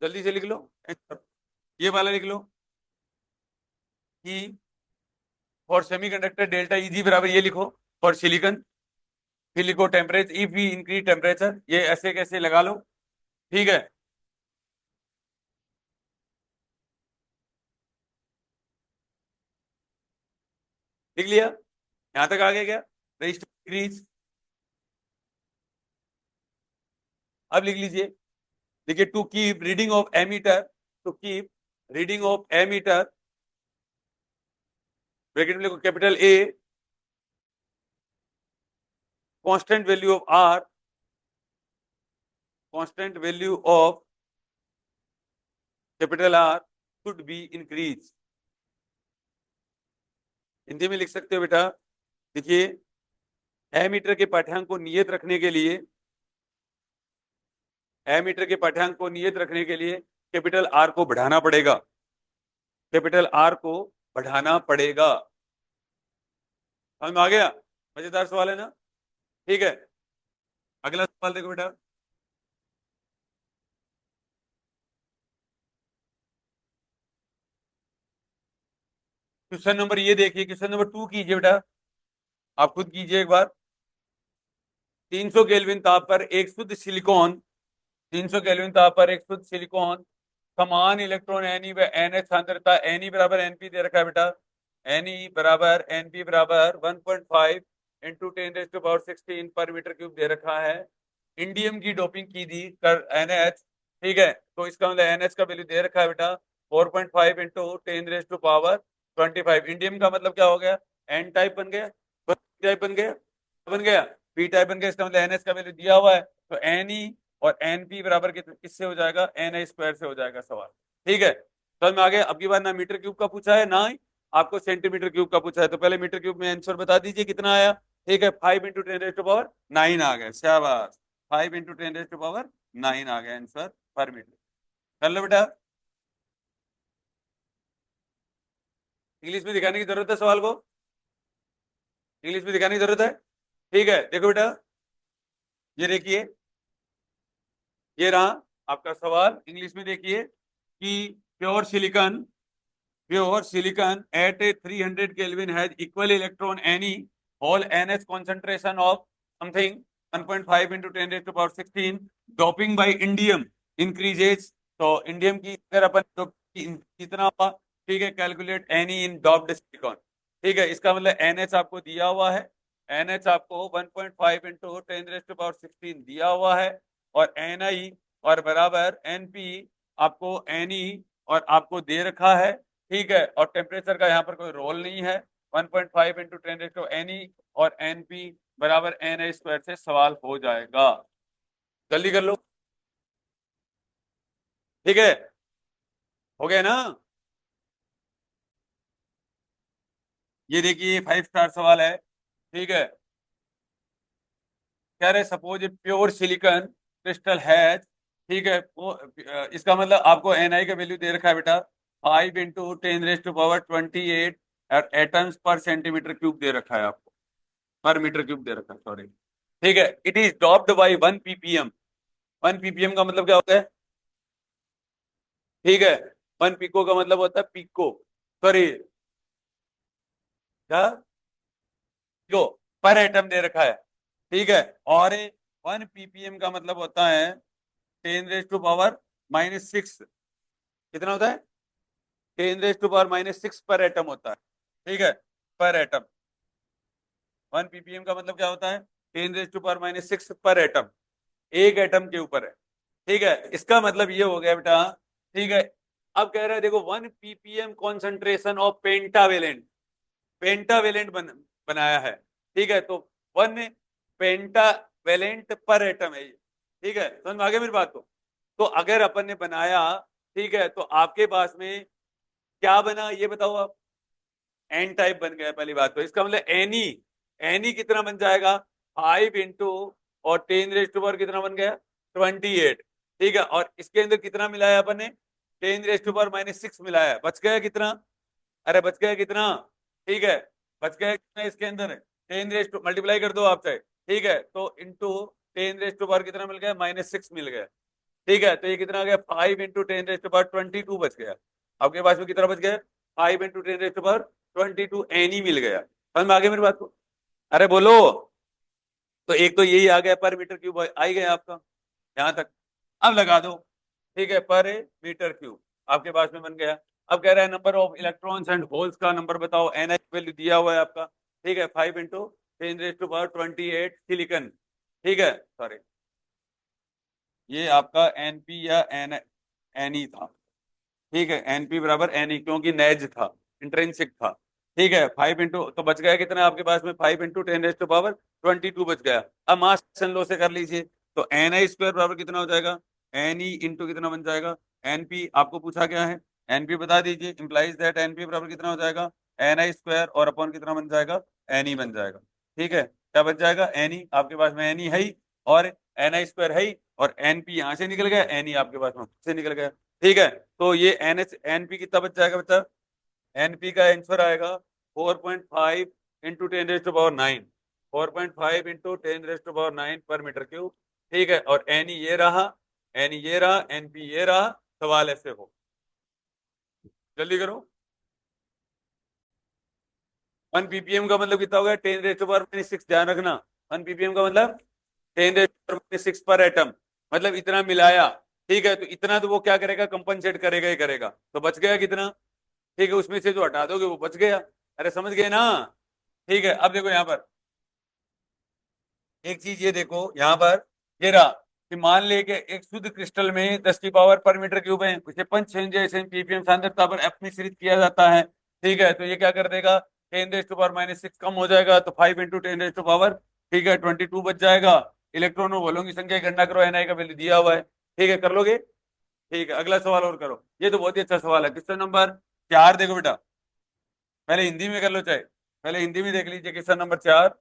जल्दी से लिख लो आंसर। ये वाला लिख लो कि फॉर सेमीकंडक्टर डेल्टा इजी बराबर, ये लिखो फॉर सिलिकॉन, फिर लिखो temperature if we increase temperature, ये ऐसे कैसे लगा लो। ठीक है, लिख लिया, यहां तक आ गया क्या, रजिस्टर इंक्रीज। अब लिख लीजिए, देखिए to keep reading of ammeter, to keep reading of ammeter, bracket में लिखो capital A, constant value of R, constant value of capital R should be increase. Hindi में लिख सकते हो बेटा, देखिए एमीटर के पाठ्यांक को नियत रखने के लिए, एमीटर के पाठ्यांक को नियत रखने के लिए कैपिटल आर को बढ़ाना पड़ेगा, कैपिटल आर को बढ़ाना पड़ेगा। समझ में आ गया, मजेदार सवाल है ना। ठीक है, अगला सवाल देखो बेटा, क्वेश्चन नंबर, ये देखिए क्वेश्चन नंबर 2 कीजिए बेटा, आप खुद कीजिए एक बार। 300 केल्विन ताप पर एक शुद्ध सिलिकॉन, 300 केल्विन ताप पर एक शुद्ध सिलिकॉन समान इलेक्ट्रॉन एनई व एनएच सांद्रता, एनई बराबर एनपी दे रखा है बेटा, एनई बराबर एनपी बराबर 1.5 इंटू 10⁻16 पर मीटर क्यूब दे रखा है। इंडियम की डोपिंग की थी कर एनएच, ठीक है, तो इसका मतलब एनएच का वैल्यू दे रखा है बेटा 4.5 इंटू 10⁻⁴ 25। इंडियम का मतलब क्या हो गया, एन टाइप बन गया, टाइप बन गया, बन गया पी टाइप बन गया। इसका मतलब एनएस का वैल्यू दिया हुआ है, तो एन ई और एन पी बराबर किससे हो जाएगा, एन आई स्क्वायर से हो जाएगा सवाल। ठीक है, तो हम आगे, अब की बार ना मीटर क्यूब का पूछा है ना ही आपको सेंटीमीटर क्यूब का पूछा है, तो पहले मीटर क्यूब में आंसर बता दीजिए कितना आया। ठीक है, 5 × 10⁻9 आ गया, शाबाश, 5 × 10⁻9 आ गया आंसर पर मीटर। कर लो बेटा, इंग्लिश में दिखाने की जरूरत है सवाल को, इंग्लिश में दिखाने की जरूरत है। ठीक है, देखो बेटा, ये देखिए, ये रहा आपका सवाल, इंग्लिश में देखिए कि pure silicon, pure silicon at 300 kelvin has equal electron n e hole NH concentration of something 1.5 × 10⁻16 doping by indium increases. तो इंडियम की अगर अपन कितना हुआ, ठीक है, calculate n e in doped silicon. ठीक है, इसका मतलब NH आपको दिया हुआ है, NH आपको 1.5 × 10⁻16 दिया हुआ है, और Ni और बराबर Np आपको Ne और आपको दे रखा है। ठीक है, और टेम्परेचर का यहाँ पर कोई रोल नहीं है, 1.5 × 10⁻NE और Np बराबर Na स्क्वायर से सवाल हो जाएगा। जल्दी कर लो, ठीक है, हो गया ना। ये देखिए 5 स्टार सवाल है। ठीक है, कह रहे suppose pure silicon crystal has, ठीक है, वो इसका मतलब आपको Ni का वैल्यू दे रखा है बेटा 5 × 10⁻28 एटम्स पर सेंटीमीटर क्यूब दे रखा है आपको, पर मीटर क्यूब दे रखा है, सॉरी। ठीक है, it is doped by 1 ppm। 1 ppm का मतलब क्या होता है, ठीक है, 1 पिको का मतलब होता है पिको, सॉरी क्या, पिको पर एटम दे रखा है। ठीक है, और 1 ppm का मतलब होता है 10⁻⁻6, कितना होता है, 10⁻⁻6 पर एटम होता है। ठीक है, पर एटम, 1 ppm का मतलब क्या होता है, 10⁻⁻6 पर एटम, एक एटम के ऊपर है। ठीक है, इसका मतलब ये हो गया बेटा। ठीक है, अब कह रहा है देखो 1 ppm concentration of pentavalent, pentavalent बनाया है। ठीक है, तो 1 पेंटावेलेंट पर एटम है ये। ठीक है, समझ में आ गया मेरी बात को। तो अगर अपन ने बनाया, ठीक है, तो आपके पास में क्या बना ये बताओ आप, एन टाइप बन गया पहली बात। तो इसका मतलब एनी, एनी कितना बन जाएगा, 5 और 10⁻⁻ कितना बन गया, 28। ठीक है, और इसके अंदर कितना मिलाया अपन ने, 10⁻⁻6 मिलाया, बच गया कितना, अरे बच गया कितना, ठीक है, बच गया कितना इसके अंदर, 10 मल्टीप्लाई कर दो आप चाहे। ठीक है, तो इंटू 10⁻⁻ कितना मिल गया, -6 मिल गया। ठीक है, तो ये कितना आ गया, 5 × 10⁻22 बच गया। आपके पास में कितना बच गया, 5 × 10⁻22 एनी मिल गया। समझ में आ गया मेरी बात को, अरे बोलो। तो एक तो यही आ गया पर मीटर क्यूब आ ही गया आपका यहां तक। अब लगा दो, ठीक है, पर मीटर क्यूब आपके पास में बन गया। अब कह रहा है number of electrons and holes का नंबर बताओ, एन वैल्यू दिया हुआ है आपका। ठीक है, 5 × 10⁻28 सिलिकन। ठीक है, सॉरी, ये आपका एनपी या एन था। ठीक है, एनपी बराबर एन क्योंकि नेज था, इंट्रिंसिक था। ठीक है, 5 तो बच गया कितना आपके पास में, 5 × 10⁻22 बच गया। अब मास लॉ से कर लीजिए, तो एन आई स्क्वायर बराबर कितना हो जाएगा, एन ई इंटू कितना बन जाएगा, एनपी आपको पूछा गया है, एनपी बता दीजिए, इंप्लाइज दैट एनपी बराबर कितना हो जाएगा, एन आई स्क्वायर और अपॉन कितना बन जाएगा, एन ई बन जाएगा। ठीक है, क्या बच जाएगा, एन ई आपके पास में एन ई है ही, और एन आई स्क्वायर है ही, और एनपी यहां से निकल गया, एन ई आपके पास में से निकल गया। ठीक है, तो ये एन एच एनपी कितना बच जाएगा बच्चा, एनपी का आंसर आएगा 4.5 × 10⁻9, 4.5 × 10⁻9 पर मीटर क्यूब। ठीक है, और एन ये रहा, एन ये रहा, एनपी ये रहा, सवाल ऐसे हो, जल्दी करो। 1 ppm का मतलब कितना हो गया, 10⁻⁻6, ध्यान रखना, 1 ppm का मतलब 10⁻⁻6 पर एटम, मतलब इतना मिलाया। ठीक है, तो इतना तो वो क्या करेगा, कंपनसेट करेगा ही करेगा। तो बच गया कितना, ठीक है, उसमें से जो हटा दोगे वो बच गया। अरे समझ गए ना। ठीक है, अब देखो यहाँ पर एक चीज, ये देखो यहाँ पर, ये रहा कि मान ले कि एक शुद्ध क्रिस्टल में 10 की पावर पर मीटर क्यूब है, उसे पंच जैसे पीपीएम सांद्रता पर एफ में किया जाता है। ठीक है, तो ये क्या कर देगा, 10⁻⁻6 कम हो जाएगा, तो 5 इंटू 10⁻, ठीक है, 22 बच जाएगा। इलेक्ट्रॉन और होलों की संख्या की गणना करो, एनआई का वैल्यू दिया हुआ है। ठीक है, कर लोगे? ठीक है, अगला सवाल और करो। ये तो बहुत ही अच्छा सवाल है। क्वेश्चन नंबर 4 देखो बेटा, पहले हिंदी में कर लो, चाहे पहले हिंदी में देख लीजिए। क्वेश्चन नंबर 4,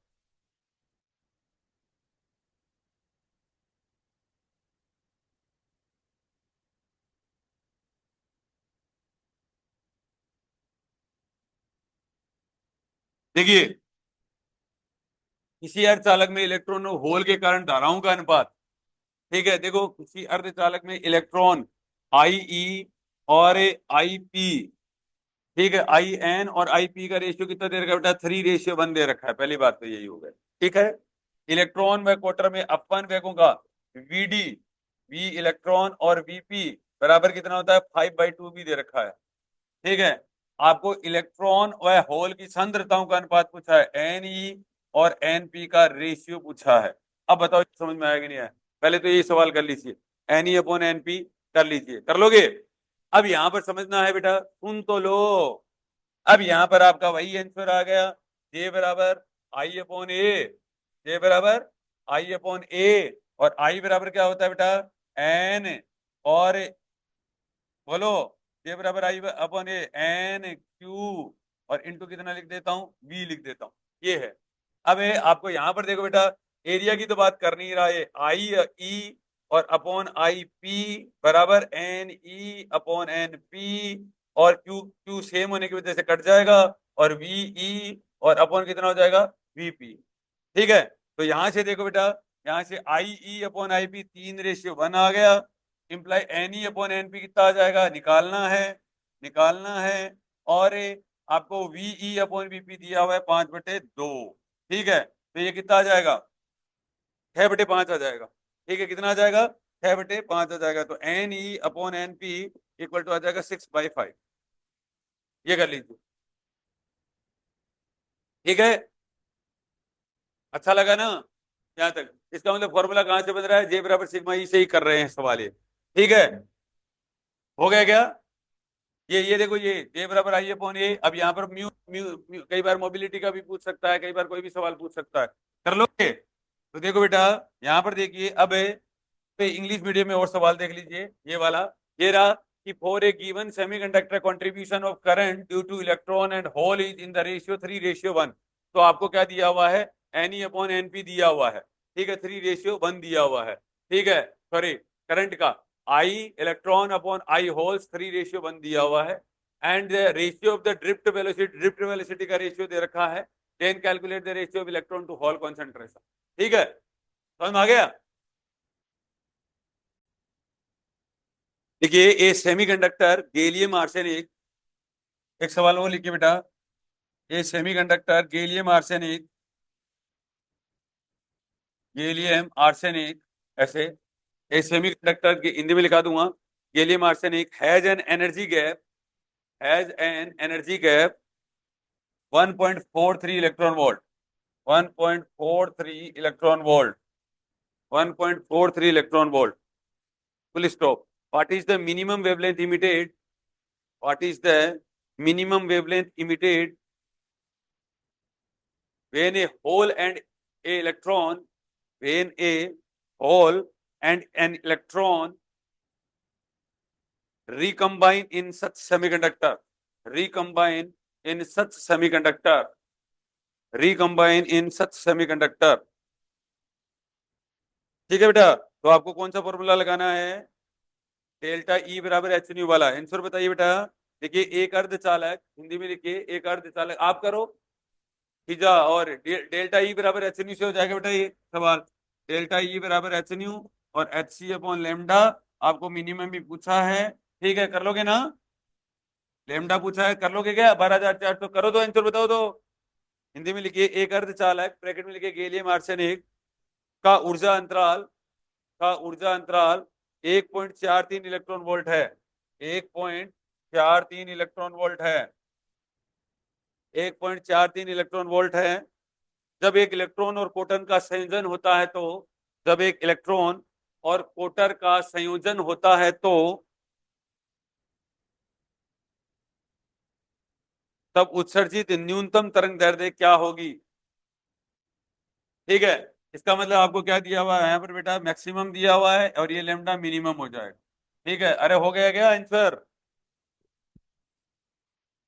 देखिए, किसी अर्धचालक में इलेक्ट्रॉन और होल के कारण धाराओं का अनुपात। ठीक है, देखो किसी अर्धचालक में इलेक्ट्रॉन आई ई और आई पी, ठीक है, आई एन और आई पी का रेशियो कितना दे रखा है बेटा, 3:1 दे रखा है। पहली बात तो यही हो गई। ठीक है, इलेक्ट्रॉन व क्वार्टर में अपवन वेगों का वीडी, वी इलेक्ट्रॉन और वीपी बराबर कितना होता है, 5/2 भी दे रखा है। ठीक है, आपको इलेक्ट्रॉन व होल की सांद्रताओं का अनुपात पूछा है, एन ई और एन पी का रेशियो पूछा है। अब बताओ समझ में आया कि नहीं आया? पहले तो यही सवाल कर लीजिए, एन ई अपॉन एन पी कर लीजिए, कर लोगे? अब यहां पर समझना है बेटा, सुन तो लो। अब यहां पर आपका वही आंसर आ गया, जे बराबर आई अपॉन ए, जे बराबर आई अपॉन ए, और आई बराबर क्या होता है बेटा, एन, और बोलो, जे बराबर आई अपॉन ए एन क्यू, और इनटू कितना लिख देता हूं, बी लिख देता हूं। ये है। अब आपको यहां पर देखो बेटा, एरिया की तो बात कर नहीं रहा है, आई ई और अपॉन आई पी बराबर N E upon N P, और क्यू क्यू सेम होने की वजह से कट जाएगा, और वी ई और अपॉन कितना हो जाएगा, वीपी। ठीक है, तो यहां से देखो बेटा, यहां से आई ई अपॉन आई पी 3:1 आ गया, इंप्लाई एन ई अपॉन एन पी कितना आ जाएगा, निकालना है, निकालना है। और आपको वी अपॉन वीपी दिया हुआ है 5/2। ठीक है, तो ये कितना आ जाएगा, 6/5 आ जाएगा। ठीक है, कितना आ जाएगा, 6/5 आ जाएगा। तो N E upon N P equal to आ जाएगा 6/5। ये कर लीजिए। ठीक है, अच्छा लगा ना यहाँ तक? इसका मतलब फॉर्मूला कहां से बन रहा है, जे बराबर सिग्मा ई से ही कर रहे हैं सवाल ये। ठीक है, हो गया क्या? ये देखो, ये जे बराबर आई अपॉन ए। अब यहाँ पर म्यू म्यू म्यू कई बार मोबिलिटी का भी पूछ सकता है, कई बार कोई भी सवाल पूछ सकता है। कर लोगे? तो देखो बेटा, यहाँ पर देखिए, अब पे इंग्लिश मीडियम में और सवाल देख लीजिए, ये वाला। ये रहा कि for a given semiconductor contribution of current due to electron and hole is in the ratio 3:1। तो आपको क्या दिया हुआ है, N E upon N p दिया हुआ है। ठीक है, 3:1 दिया हुआ है। ठीक है, सॉरी, करंट का i electron upon i holes 3:1 दिया हुआ है। And the ratio of the drift velocity का रेशियो दे रखा है, then calculate the ratio of electron to hole concentration. ठीक है, समझ में आ गया? देखिए, ए सेमीकंडक्टर गैलियम आर्सेनिक, एक सवाल वो लिखिए बेटा, a semiconductor gallium arsenic, gallium arsenic, ऐसे ए सेमीकंडक्टर की हिंदी में लिखा दूंगा, gallium arsenic has an energy gap 1.43 electron volt, 1.43 electron volt, 1.43 electron volt, full stop. What is the minimum wavelength emitted, what is the minimum wavelength emitted when a hole and a electron, when a hole and an electron recombine in such semiconductor, recombine in such semiconductor, recombine in such semiconductor। ठीक है बेटा, तो आपको कौन सा formula लगाना है, delta E बराबर एच न्यू वाला। आंसर बताइए बेटा। देखिए, एक अर्धचालक, हिंदी में लिखिए, एक अर्धचालक, आप करो पिज्जा, और डेल्टा ई बराबर एच न्यू से हो जाएगा बेटा ये सवाल। डेल्टा ई बराबर एच न्यू और एच सी अपॉन लेमडा। आपको मिनिमम भी पूछा है, ठीक है, कर लोगे ना? लेमडा पूछा है, कर लोगे क्या? 12,400 करो, तो आंसर बताओ तो। हिंदी में लिखिए, एक अर्धचालक, ब्रैकेट में लिखिए गैलियम आर्सेनिक का ऊर्जा अंतराल, का ऊर्जा अंतराल 1.43 इलेक्ट्रॉन वोल्ट है, 1.43 इलेक्ट्रॉन वोल्ट है, 1.43 इलेक्ट्रॉन वोल्ट है। जब एक इलेक्ट्रॉन और प्रोटॉन का संयोजन होता है तो, जब एक इलेक्ट्रॉन और प्रोटॉन का संयोजन होता है तो तब उत्सर्जित न्यूनतम तरंग दैर्ध्य क्या होगी। ठीक है, इसका मतलब आपको क्या दिया हुआ है यहाँ पर बेटा, मैक्सिमम दिया हुआ है और ये लैम्डा मिनिमम हो जाएगा। ठीक है, अरे हो गया क्या आंसर,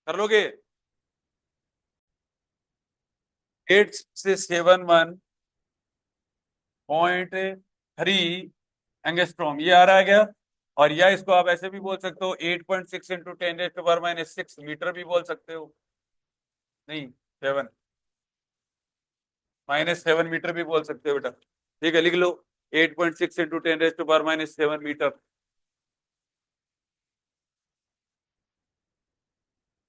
कर लोगे। 8671.3 एंगस्ट्रॉम ये आ रहा है क्या। और या इसको आप ऐसे भी बोल सकते हो 8.6 इंटू 10⁻⁶ मीटर भी बोल सकते हो। नहीं, 7 -7 मीटर भी बोल सकते हो बेटा। ठीक है, लिख लो 8.6 इंटू 10⁻⁷ मीटर।